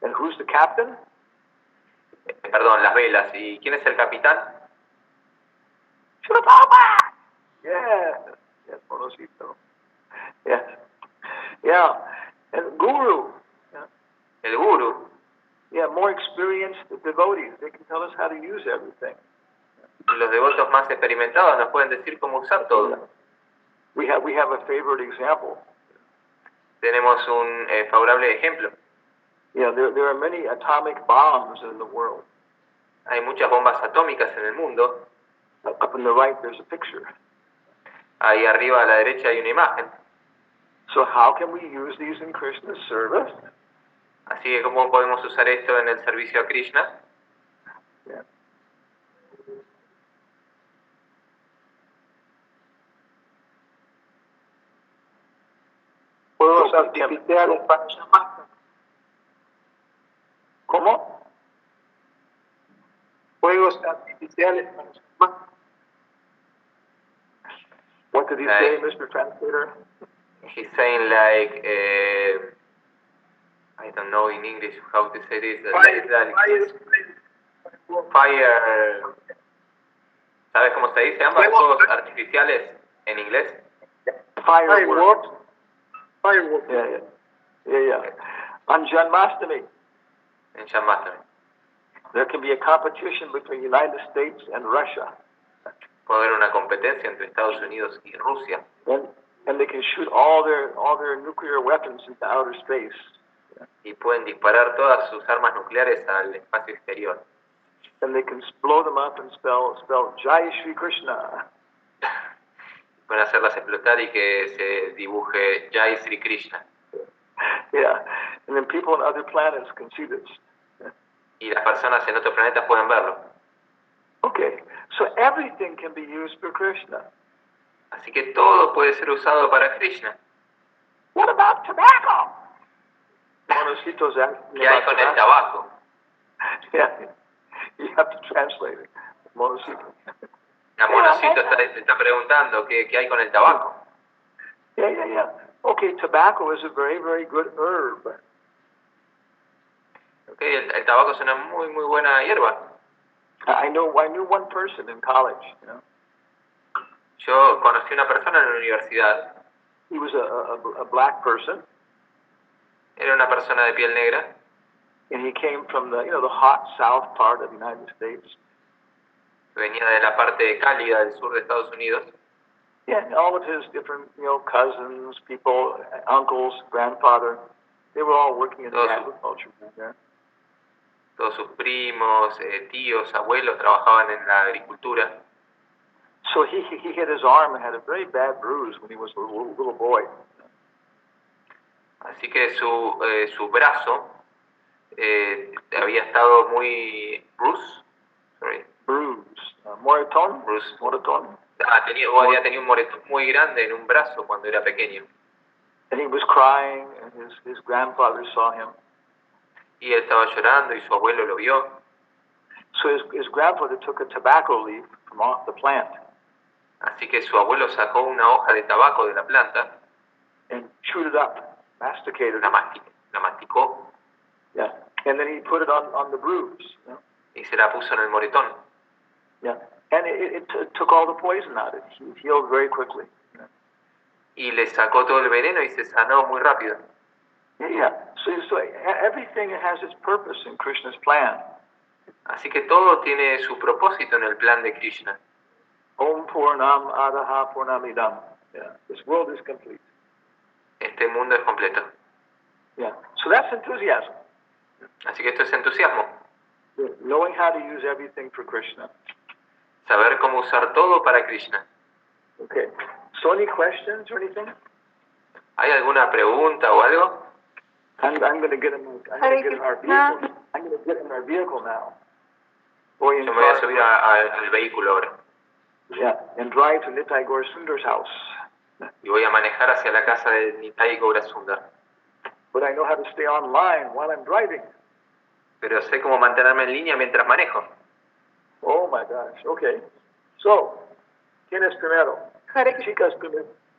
And who's the captain? Perdón, las velas. ¿Y quién es el capitán? Yes, yes, Monosito. Yes. Yeah. And guru. Yeah. El guru. Yeah, more experienced devotees. They can tell us how to use everything. Los devotos más experimentados nos pueden decir cómo usar todo. We have a favorite example. Tenemos un favorable ejemplo. Yeah, there are many atomic bombs in the world. Hay muchas bombas atómicas en el mundo. Up in the right, there's a picture. Ahí arriba a la derecha hay una imagen. So how can we use these in Krishna's service? Así que ¿cómo podemos usar esto en el servicio a Krishna? Yeah. Fuegos artificiales para llamar. ¿Cómo? Fuegos artificiales para llamar. What did he say, Mr. Translator? He's saying like, I don't know in English how to say this. Fire. ¿Sabes cómo se dice ambas? Fuegos artificiales en inglés. Fireworks. Fireworks. Yeah. On Janmashtami, En Janmashtami. there can be a competition between the United States and Russia. Puede haber una competencia entre Estados Unidos y Rusia. And they can shoot all their nuclear weapons into outer space. Y pueden disparar todas sus armas nucleares al espacio exterior. And they can blow them up and spell Jai Shri Krishna. Pueden hacerlas explotar y que se dibuje Jai Sri Krishna. Yeah. And then people on other planets can see this. Y las personas en otros planetas pueden verlo. Okay. So everything can be used for Krishna. Así que todo puede ser usado para Krishna. What about tobacco? Monosito's asking ¿Qué hay about con el tobacco. tabaco? Yeah. You have to translate it. Monosito. Monosito está preguntando ¿qué hay con el tabaco? Yeah. Okay, tobacco is a very good herb. Okay, el tabaco es una muy buena hierba. I knew one person in college, you know. Yo conocí una persona en la universidad. He was a black person. Era una persona de piel negra. And he came from the hot south part of the United States. Venía de la parte cálida del sur de Estados Unidos. Yeah, and all of his different, cousins, people, uncles, grandfather, they were all working in the agriculture down there. Todos sus primos, tíos, abuelos trabajaban en la agricultura. So he hit his arm and had a very bad bruise when he was a little boy. Así que su brazo había estado muy Moretón. había tenido un moretón muy grande en un brazo cuando era pequeño. And he was crying, and his grandfather saw him. Y él estaba llorando y su abuelo lo vio. So his grandfather took a tobacco leaf from off the plant. Así que su abuelo sacó una hoja de tabaco de la planta. And chewed it up, masticated it. La masticó. Yeah. And then he put it on the bruise. Y se la puso en el moretón. Yeah. And it took all the poison out of it. He healed very quickly. Y le sacó todo el veneno y se sanó muy rápido. Yeah. So everything has its purpose in Krishna's plan. Así que todo tiene su propósito en el plan de Krishna. Om Purnam Adaha Purnamidam. Yeah. This world is complete. Este mundo es completo. Yeah. So that's enthusiasm. Así que esto es entusiasmo. Knowing how to use everything for Krishna. Saber cómo usar todo para Krishna. Okay. So any questions or anything? ¿Hay alguna pregunta o algo? I'm going to get in our vehicle. I'm going to get in our vehicle now. Yo me voy a subir al vehículo ahora. Yeah, and drive to Nitai Gaur Sundar's house. Y voy a manejar hacia la casa de Nitai Gaura Sundar. But I know how to stay online while I'm driving. Pero sé cómo mantenerme en línea mientras manejo. Oh my gosh. Okay. So, ¿quién es primero?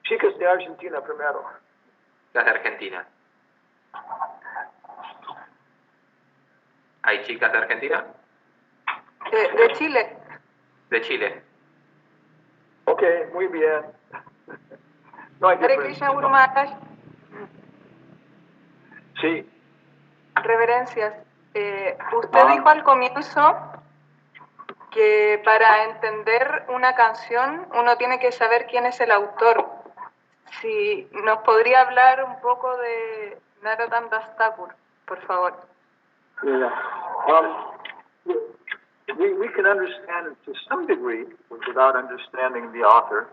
Chicas de Argentina primero. Las de Argentina. ¿Hay chicas de Argentina? De Chile. De Chile. Okay, muy bien. No hay Hare diferencia. Krishna Guru Maharaj. Sí. Reverencias. Usted dijo al comienzo que para entender una canción uno tiene que saber quién es el autor. Si nos podría hablar un poco de Narottam Das Thakur, por favor. Yeah. We can understand it to some degree without understanding the author,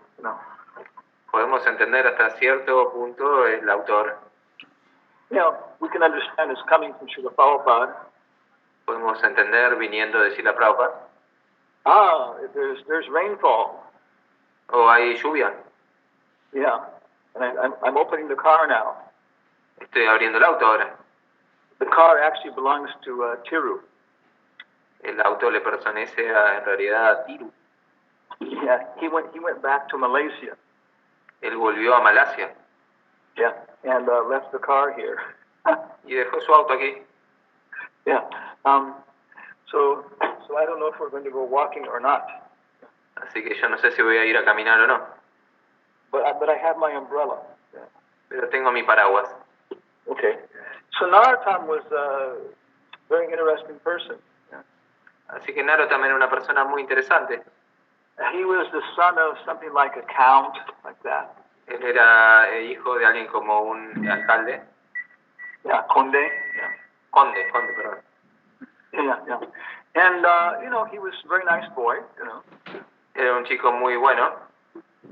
Podemos entender hasta cierto punto el autor. We can understand it's coming from Srila Prabhupada. Podemos entender viniendo de Srila Prabhupada. There's rainfall. O hay lluvia. Yeah. And I'm opening the car now. Estoy abriendo el auto ahora. The car actually belongs to Tiru. El auto le pertenece en realidad a Tiru. Yeah, he went back to Malaysia. Él volvió a Malasia. Yeah, and left the car here. Y dejó su auto aquí. Yeah. So I don't know if we're going to go walking or not. Así que yo no sé si voy a ir a caminar o no. But I have my umbrella. Yeah. Pero tengo mi paraguas. Okay. So Narottam was a very interesting person. Así que Naro también era una persona muy interesante. He was the son of something like a count, like that. Él era hijo de alguien como un alcalde. Yeah, conde. Yeah. Conde, perdón. Yeah. And, he was a very nice boy, Era un chico muy bueno.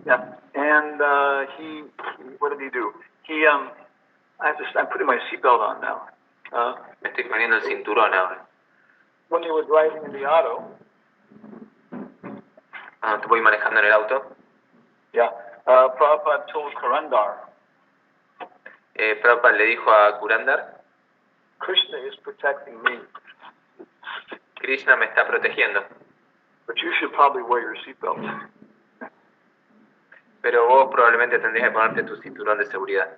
Yeah. And what did he do? I'm putting my seatbelt on now. Me estoy poniendo el cinturón ahora. When you were driving in the auto. Te voy manejando en el auto. Yeah. Prabhupada told Kurandar. Prabhupada le dijo a Kurandar. Krishna is protecting me. Krishna me está protegiendo. But you should probably wear your seatbelt. Pero vos probablemente tendrías que ponerte tu cinturón de seguridad.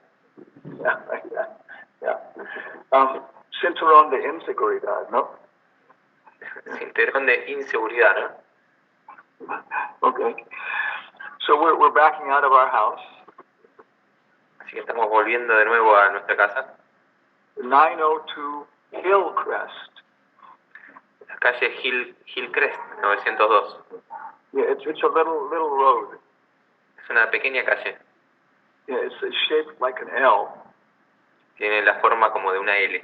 Yeah. Cinturón de inseguridad, ¿no? Cinturón de inseguridad, ¿no? Okay. So we're backing out of our house. Así que estamos volviendo de nuevo a nuestra casa. 902 Hillcrest. La calle Hillcrest, 902. Yeah, it's a little road. Es una pequeña calle. Yeah, it's shaped like an L. Tiene la forma como de una L.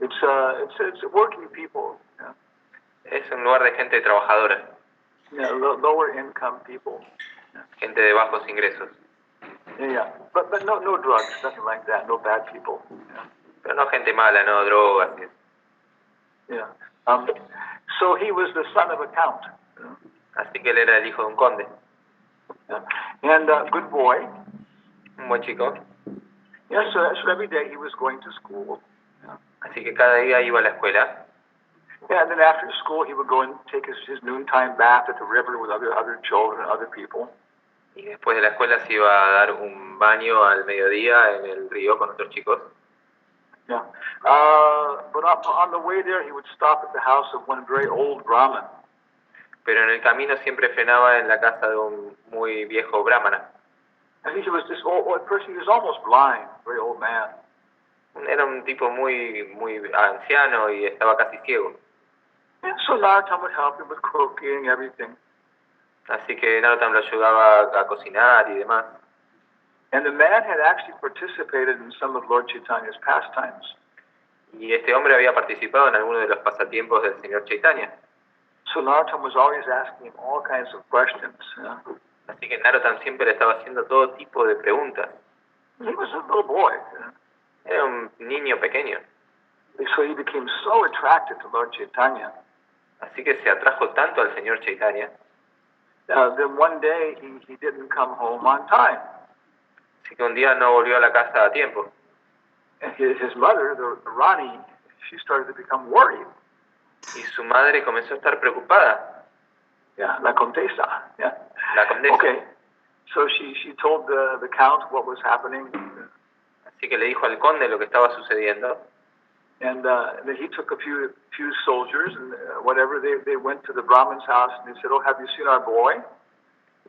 It's working people. Yeah, Es un lugar de gente trabajadora, yeah, lower income people. gente de bajos ingresos. Yeah, but no drugs, nothing like that. No bad people. Yeah. Pero no gente mala, no drogas. y eso. Yeah. So he was the son of a count. Así que él era el hijo de un conde, Yeah. And good boy. un buen chico. Yeah, so every day he was going to school. Así que cada día iba a la escuela. Yeah, and then after school he would go and take his noontime bath at the river with other children and other people. Y después de la escuela se iba a dar un baño al mediodía en el río con otros chicos. Yeah. But on the way there he would stop at the house of one very old Brahmin. Pero en el camino siempre frenaba en la casa de un muy viejo brahmana. And he was this old person, he was almost blind, very old man. Era un tipo muy anciano y estaba casi ciego. And so Narottam would help him with cooking, everything. Así que Narottam lo ayudaba a cocinar y demás. And the man had actually participated in some of Lord Chaitanya's pastimes. Y este hombre había participado en algunos de los pasatiempos del señor Chaitanya. So Narottam was always asking him all kinds of questions. Así que Narottam siempre le estaba haciendo todo tipo de preguntas. He was a little boy. Era un niño pequeño. So he became so attracted to Lord Chaitanya. Así que se atrajo tanto al señor Chaitanya. Then one day he didn't come home on time. Así que un día no volvió a la casa a tiempo. And his mother, the Rani, she started to become worried. Y su madre comenzó a estar preocupada. Yeah, la condesa. Yeah. La condesa. Okay. So she told the count what was happening. Así que le dijo al conde lo que estaba sucediendo. And then he took a few soldiers and whatever. They went to the Brahmin's house and they said, "Oh, have you seen our boy?"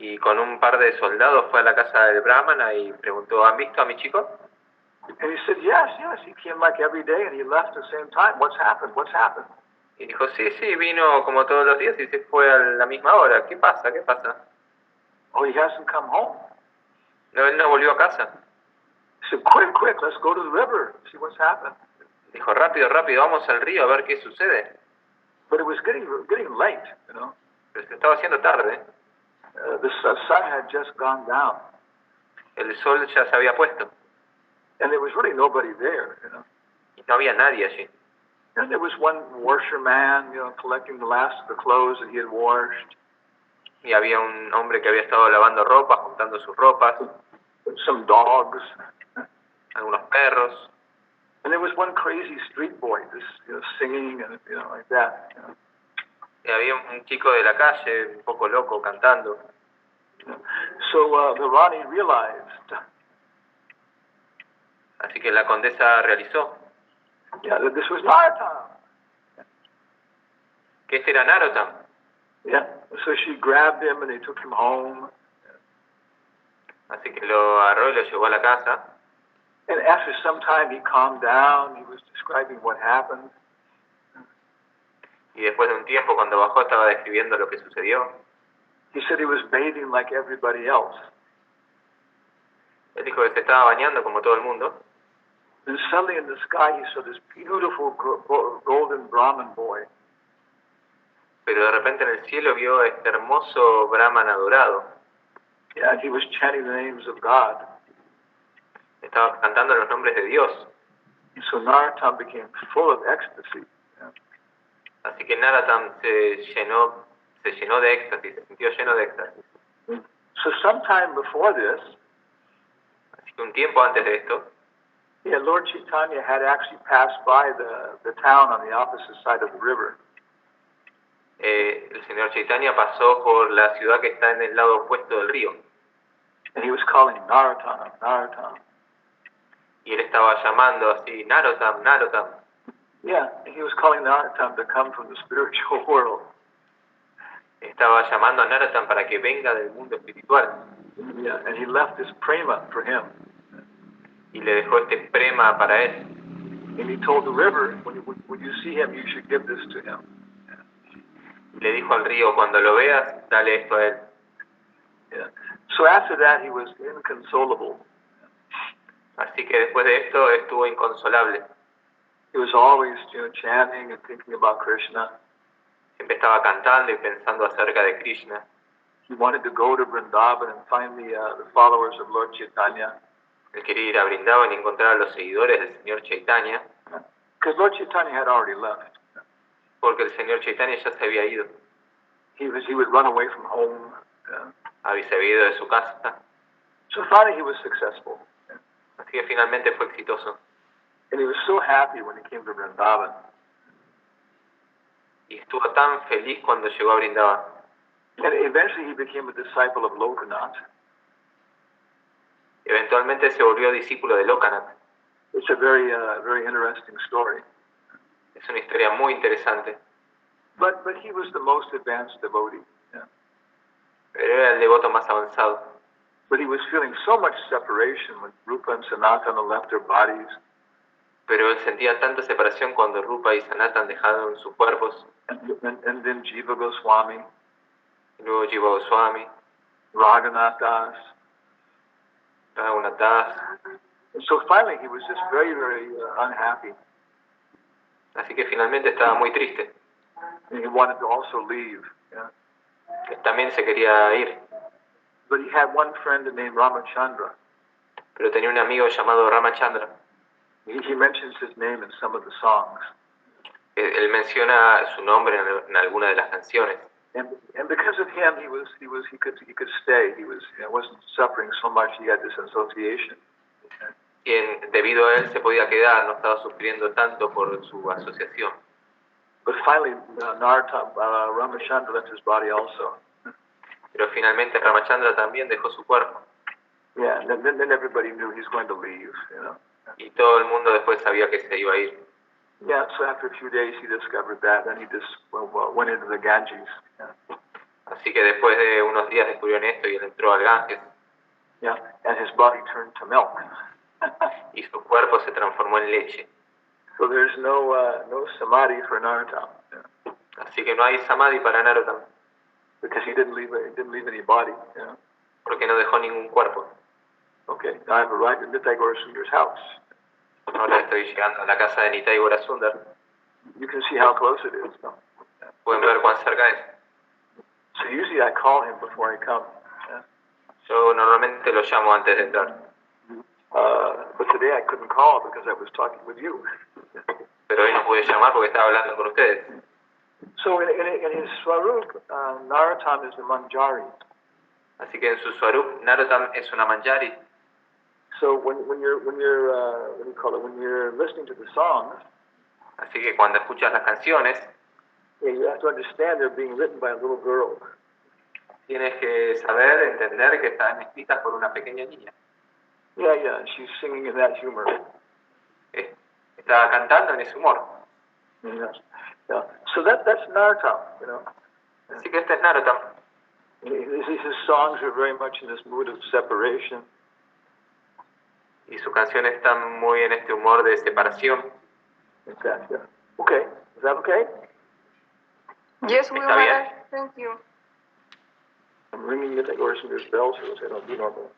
Y con un par de soldados fue a la casa del brahmana y preguntó, ¿han visto a mi chico? And he said, yes, he came like every day and he left at the same time. What's happened? Y dijo, sí, vino como todos los días y se fue a la misma hora. ¿Qué pasa? Oh, he hasn't come home. No, él no volvió a casa. He said, quick, let's go to the river, see what's happened. Dijo, rápido, vamos al río a ver qué sucede. But it was getting late, Pero se estaba haciendo tarde. The sun had just gone down. El sol ya se había puesto. And there was really nobody there, Y no había nadie allí. And there was one washerman, collecting the last of the clothes that he had washed. Y había un hombre que había estado lavando ropa, juntando sus ropas. Some dogs. Algunos perros. And there was one crazy street boy, just singing and like that. Y había un chico de la calle, un poco loco, cantando. So the Rani realized. Así que la condesa realizó That this was Narottam. que este era Narottam. Yeah. So she grabbed him and they took him home. Así que lo agarró y lo llevó a la casa. And after some time he calmed down. He was describing what happened. Y después de un tiempo, cuando bajó, estaba describiendo lo que sucedió. He said he was bathing like everybody else. Él dijo que se estaba bañando como todo el mundo. And suddenly in the sky he saw this beautiful golden Brahmin boy. Pero de repente en el cielo vio a este hermoso brahmana dorado. Yeah, and he was chanting the names of God. Estaba cantando los nombres de Dios. And so Narottam became full of ecstasy. Así que Narottam se llenó de éxtasis, se sintió lleno de éxtasis. So sometime before this, Así que un tiempo antes de esto, Lord Chaitanya had actually passed by the town on the opposite side of the river. El señor Chaitanya pasó por la ciudad que está en el lado opuesto del río. And he was calling Narottam, Narottam. Y él estaba llamando así, Narottam, Narottam. Yeah, he was calling Narottam to come from the spiritual world. Estaba llamando a Narottam para que venga del mundo espiritual. Yeah, and he left this prema for him. Y le dejó este prema para él. And he told the river, when you see him, you should give this to him. Le dijo al río, cuando lo veas, dale esto a él. Yeah. So after that, he was inconsolable. Así que después de esto estuvo inconsolable. He was always, chanting and thinking about Krishna. Siempre estaba cantando y pensando acerca de Krishna. He wanted to go to Vrindavan and find the followers of Lord Chaitanya. Él quería ir a Brindavan y encontrar a los seguidores del señor Chaitanya, Because Lord Chaitanya had already left. porque el señor Chaitanya ya se había ido. He would run away from home. Se había ido de su casa. So finally he was successful. Así que finalmente fue exitoso. And he was so happy when he came to Vrindavan. Y estuvo tan feliz cuando llegó a Brindavan. And eventually he became a disciple of Lokanath. Eventualmente se volvió discípulo de Lokanath. It's a very interesting story. Es una historia muy interesante. But he was the most advanced devotee. Yeah. Pero era el devoto más avanzado. But he was feeling so much separation when Rupa and Sanatana left their bodies. Pero él sentía tanta separación cuando Rupa y Sanatan dejaron sus cuerpos. And then Jiva Goswami, Y luego Jiva Goswami, Raghunath Das. Raghunath Das. And so finally he was just very unhappy. Así que finalmente estaba muy triste. And he wanted to also leave. Yeah. Él también se quería ir. But he had one friend named Ramachandra. Pero tenía un amigo llamado Ramachandra. He mentions his name in some of the songs. Él menciona su nombre en alguna de las canciones. And because of him, he could stay. He wasn't suffering so much. He had this association. Y debido a él se podía quedar, no estaba sufriendo tanto por su asociación. But finally, Ramachandra left his body also. Pero finalmente Ramachandra también dejó su cuerpo. Yeah, and then everybody knew he's going to leave. Y todo el mundo después sabía que se iba a ir. Yeah, so after a few days he discovered that, then he just went into the Ganges. Yeah. Así que después de unos días descubrieron esto y él entró al Ganges. Yeah, and his body turned to milk. Y su cuerpo se transformó en leche. So there's no samadhi for Narottam. Yeah. Así que no hay samadhi para Narottam. Because he didn't leave any body. Yeah. Porque no dejó ningún cuerpo. Okay, now I've arrived at Nitai Gaura Sundar's house. Ahora estoy llegando a la casa de Nitai Gaura Sundar. You can see how close it is. No? Pueden ver cuán cerca es. So usually I call him before I come. Yeah. Yo normalmente lo llamo antes de entrar. But today I couldn't call because I was talking with you. Pero hoy no pude llamar porque estaba hablando con ustedes. So in his Swarup, Narottam is a Manjari. Así que en su Swarup, Narottam es una Manjari. So when you're listening to the songs, así que cuando escuchas las canciones, yeah, you have to understand they're being written by a little girl. Tienes que saber, entender que están escritas por una pequeña niña. Yeah, she's singing in that humor. Está cantando en ese humor. Yeah. So that's Narottam, Así que este es Narottam. His songs are very much in this mood of separation. Y sus canciones están muy en este humor de separación. Exactly. Okay, is that okay? Yes, we will. Thank you. I'm ringing the Sundar's bell, so I don't do normal.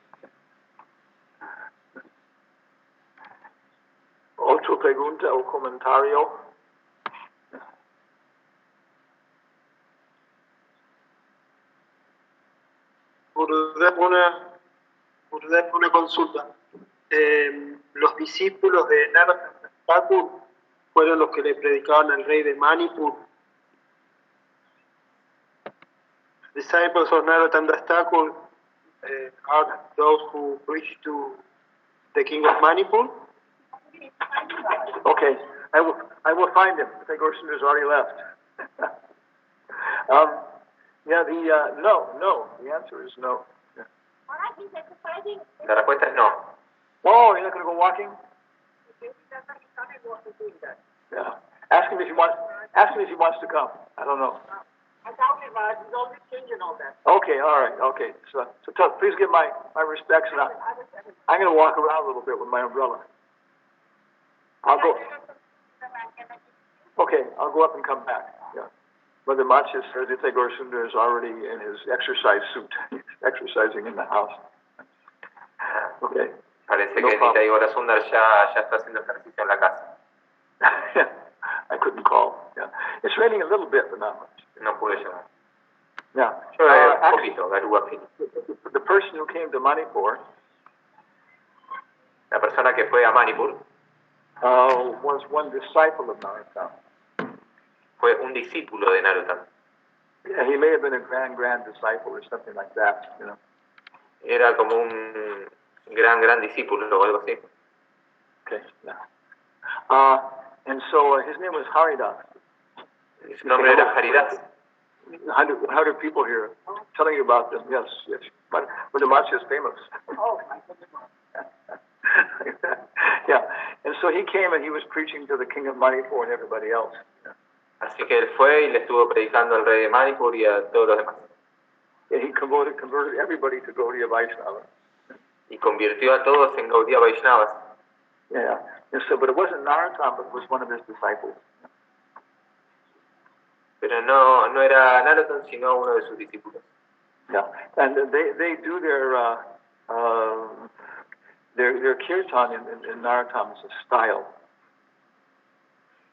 ¿Otra pregunta o comentario? Una consulta. Los discípulos de Narottam Thakur fueron los que le predicaban al rey de Manipur. Disciples of Narottam Thakur are those who preach to the king of Manipur. Okay, I will find him. I think Orsunder's already left. No. The answer is no. La respuesta es no. Oh, you're not going to go walking? Yeah. Ask him if he wants to come. I don't know. I doubt it, but he's always changing all that. Okay, all right, okay. So please give my respects, and I'm going to walk around a little bit with my umbrella. I'll go. Okay, I'll go up and come back. Yeah. Mother Matya says Nitya Gaurasundar is already in his exercise suit. He's exercising in the house. Okay. Parece No que problem. Nitya Gaurasundar ya está haciendo ejercicio en la casa. I couldn't call. Yeah. It's raining a little bit, but not much. No pude llamar. Yeah. Llueve un Actually, poquito, garúa fina. the person who came to Manipur La persona que fue a Manipur was one disciple of Narottam. fue un discípulo de Narottam. Yeah, he may have been a grand disciple or something like that, you know. Era como un gran discípulo o algo así. Okay, yeah. And so his name was Haridas. Su nombre era Haridas. 100 people here telling you about them. Yes, yes. But the Matsya is famous. Oh, my goodness. Yeah. And so he came and he was preaching to the king of Manipur and everybody else. Así que él fue y le estuvo predicando al rey de Manipur y a todos los demás. And he converted everybody to Gaudiya Vaishnava. Y convirtió a todos en Gaudiya Vaishnavas. Yeah. And so, but it wasn't Narottam, but it was one of his disciples. Pero no era Narottam, sino uno de sus discípulos. Yeah. And they do their kirtan in Narottam is a style.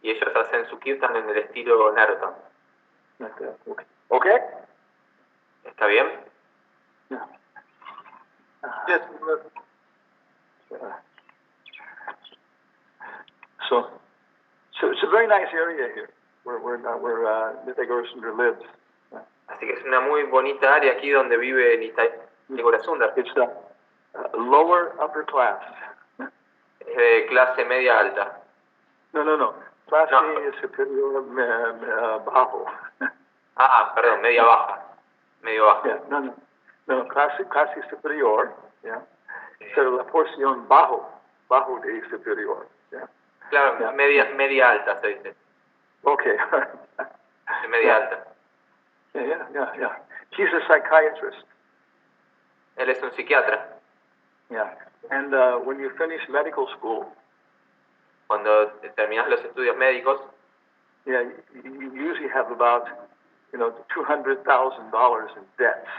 Y ellos hacen su kirtan en el estilo Narottam. Okay. Okay? ¿Está bien? Yeah. Yes, So it's a very nice area here where Nitya Gaurasundar lives. Así que es una muy bonita área aquí donde vive Nitya Gaurasundar. It's lower upper class. Es de clase media alta. No. Clase No. superior bajo. Perdón, media baja. Medio baja. Yeah, no, clase superior. Yeah. Pero la porción bajo de superior. Yeah. Claro, Yeah. media alta se dice. Okay. De media alta. Yeah. He's a psychiatrist. Él es un psiquiatra. Yeah. And when you finish medical school, Cuando terminas los estudios médicos, yeah, you usually have about, $200,000 in debts.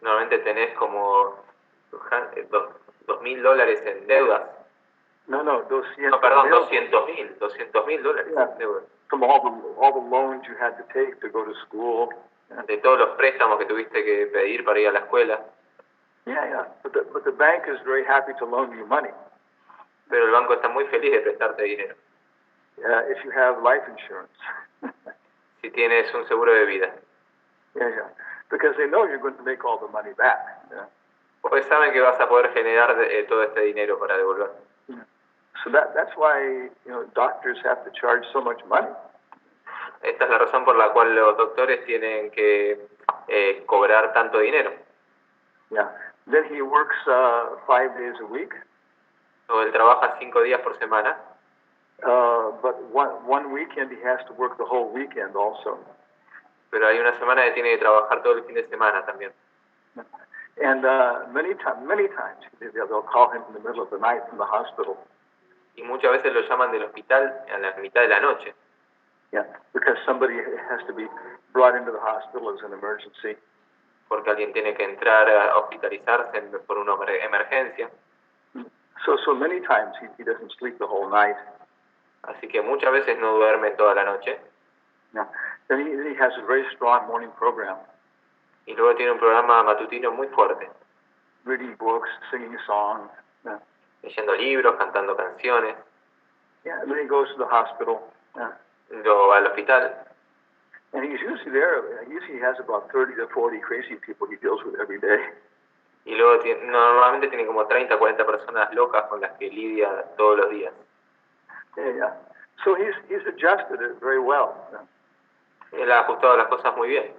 normalmente tenés como $2.000 en deudas. No, 200. No, perdón, $200.000 Yeah. en deudas. From all the loans you had to take to go to school. De todos los préstamos que tuviste que pedir para ir a la escuela. Yeah. But the bank is very happy to loan you money. Pero el banco está muy feliz de prestarte dinero. If you have life insurance. Si tienes un seguro de vida. Yeah. Because they know you're going to make all the money back. Yeah. Porque saben que vas a poder generar todo este dinero para devolver. So that's why, doctors have to charge so much money. Esta es la razón por la cual los doctores tienen que cobrar tanto dinero. Yeah. Then he works 5 days a week. O él trabaja 5 días por semana. But one weekend he has to work the whole weekend also. Pero hay una semana que tiene que trabajar todo el fin de semana también. And many times they'll call him in the middle of the night from the hospital. Y muchas veces lo llaman del hospital a la mitad de la noche. Yeah, because somebody has to be brought into the hospital as an emergency. Porque alguien tiene que entrar a hospitalizarse por una emergencia. So many times he doesn't sleep the whole night. Así que muchas veces no duerme toda la noche. Yeah. Then he has a very strong morning program. Y luego tiene un programa matutino muy fuerte. Reading books, singing songs. Yeah. Leyendo libros, cantando canciones. Yeah, and then he goes to the hospital. Yeah. Luego va al hospital. And he's usually there. Usually he has about 30 to 40 crazy people he deals with every day. Y luego normalmente tiene como 30 o 40 personas locas con las que lidia todos los días. Yeah. So he's adjusted it very well. Yeah. Él ha ajustado las cosas muy bien.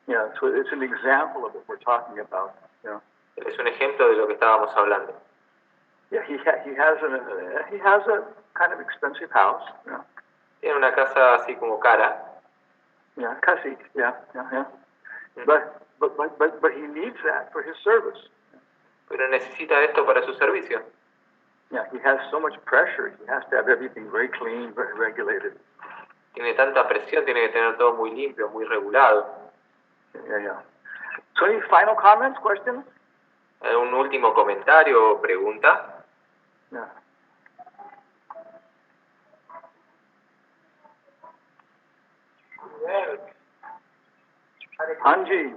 Yeah, so it's an example of what we're talking about. Yeah. Él es un ejemplo de lo que estábamos hablando. Yeah, he has a kind of expensive house. Yeah. Tiene una casa así como cara. Yeah, casi. Yeah. But he needs that for his service. Pero necesita esto para su servicio. Yeah, he has so much pressure. He has to have everything very clean, very regulated. tiene tanta presión, tiene que tener todo muy limpio, muy regulado. Yeah. So any final comments, questions? ¿Un último comentario o pregunta? Yeah. Anji.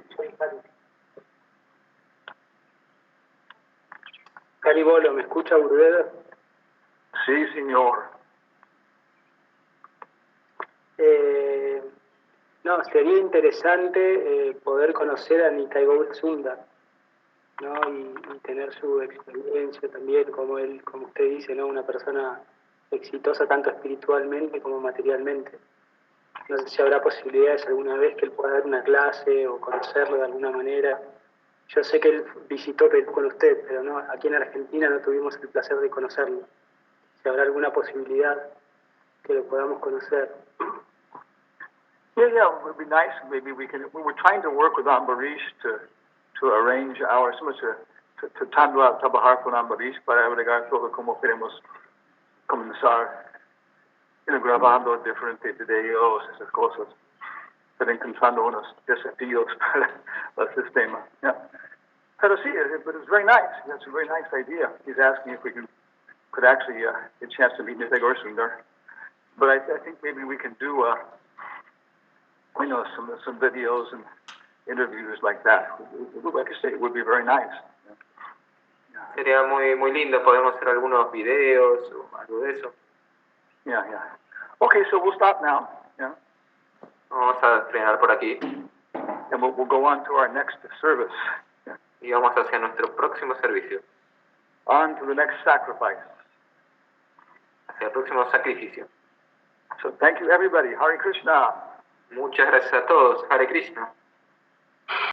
Calibolo, ¿me escucha Gurudev? Sí, señor. No, sería interesante poder conocer a Nikai Gaura Sunda, ¿no? Y tener su experiencia también, como él, como usted dice, ¿no? Una persona exitosa tanto espiritualmente como materialmente. No sé si habrá posibilidades alguna vez que él pueda dar una clase o conocerlo de alguna manera. Yo sé que él visitó Perú con usted, pero no, aquí en Argentina no tuvimos el placer de conocerlo. Si habrá alguna posibilidad que lo podamos conocer. Yeah, it would be nice. Maybe we can. We were trying to work with Ambarish to arrange our to trabajar con Ambarish para averiguar sobre cómo queremos comenzar, grabando diferentes videos, esas cosas, pero encontrando unos desafíos para el sistema. Yeah. Pero sí, but it's very nice. That's a very nice idea. He's asking if we could actually get a chance to meet Nitai Gorsundar. But I think maybe we can do some videos and interviews like that. Like I say, it would be very nice. Sería muy, muy lindo, podemos hacer algunos videos o algo de eso. Yeah. Okay, so we'll stop now. Yeah. Vamos a frenar por aquí And we'll go on to our next service. Yeah. y vamos hacia nuestro próximo servicio, On to the next sacrifice. hacia el próximo sacrificio. So thank you, everybody. Hare Krishna. Muchas gracias a todos. Hare Krishna.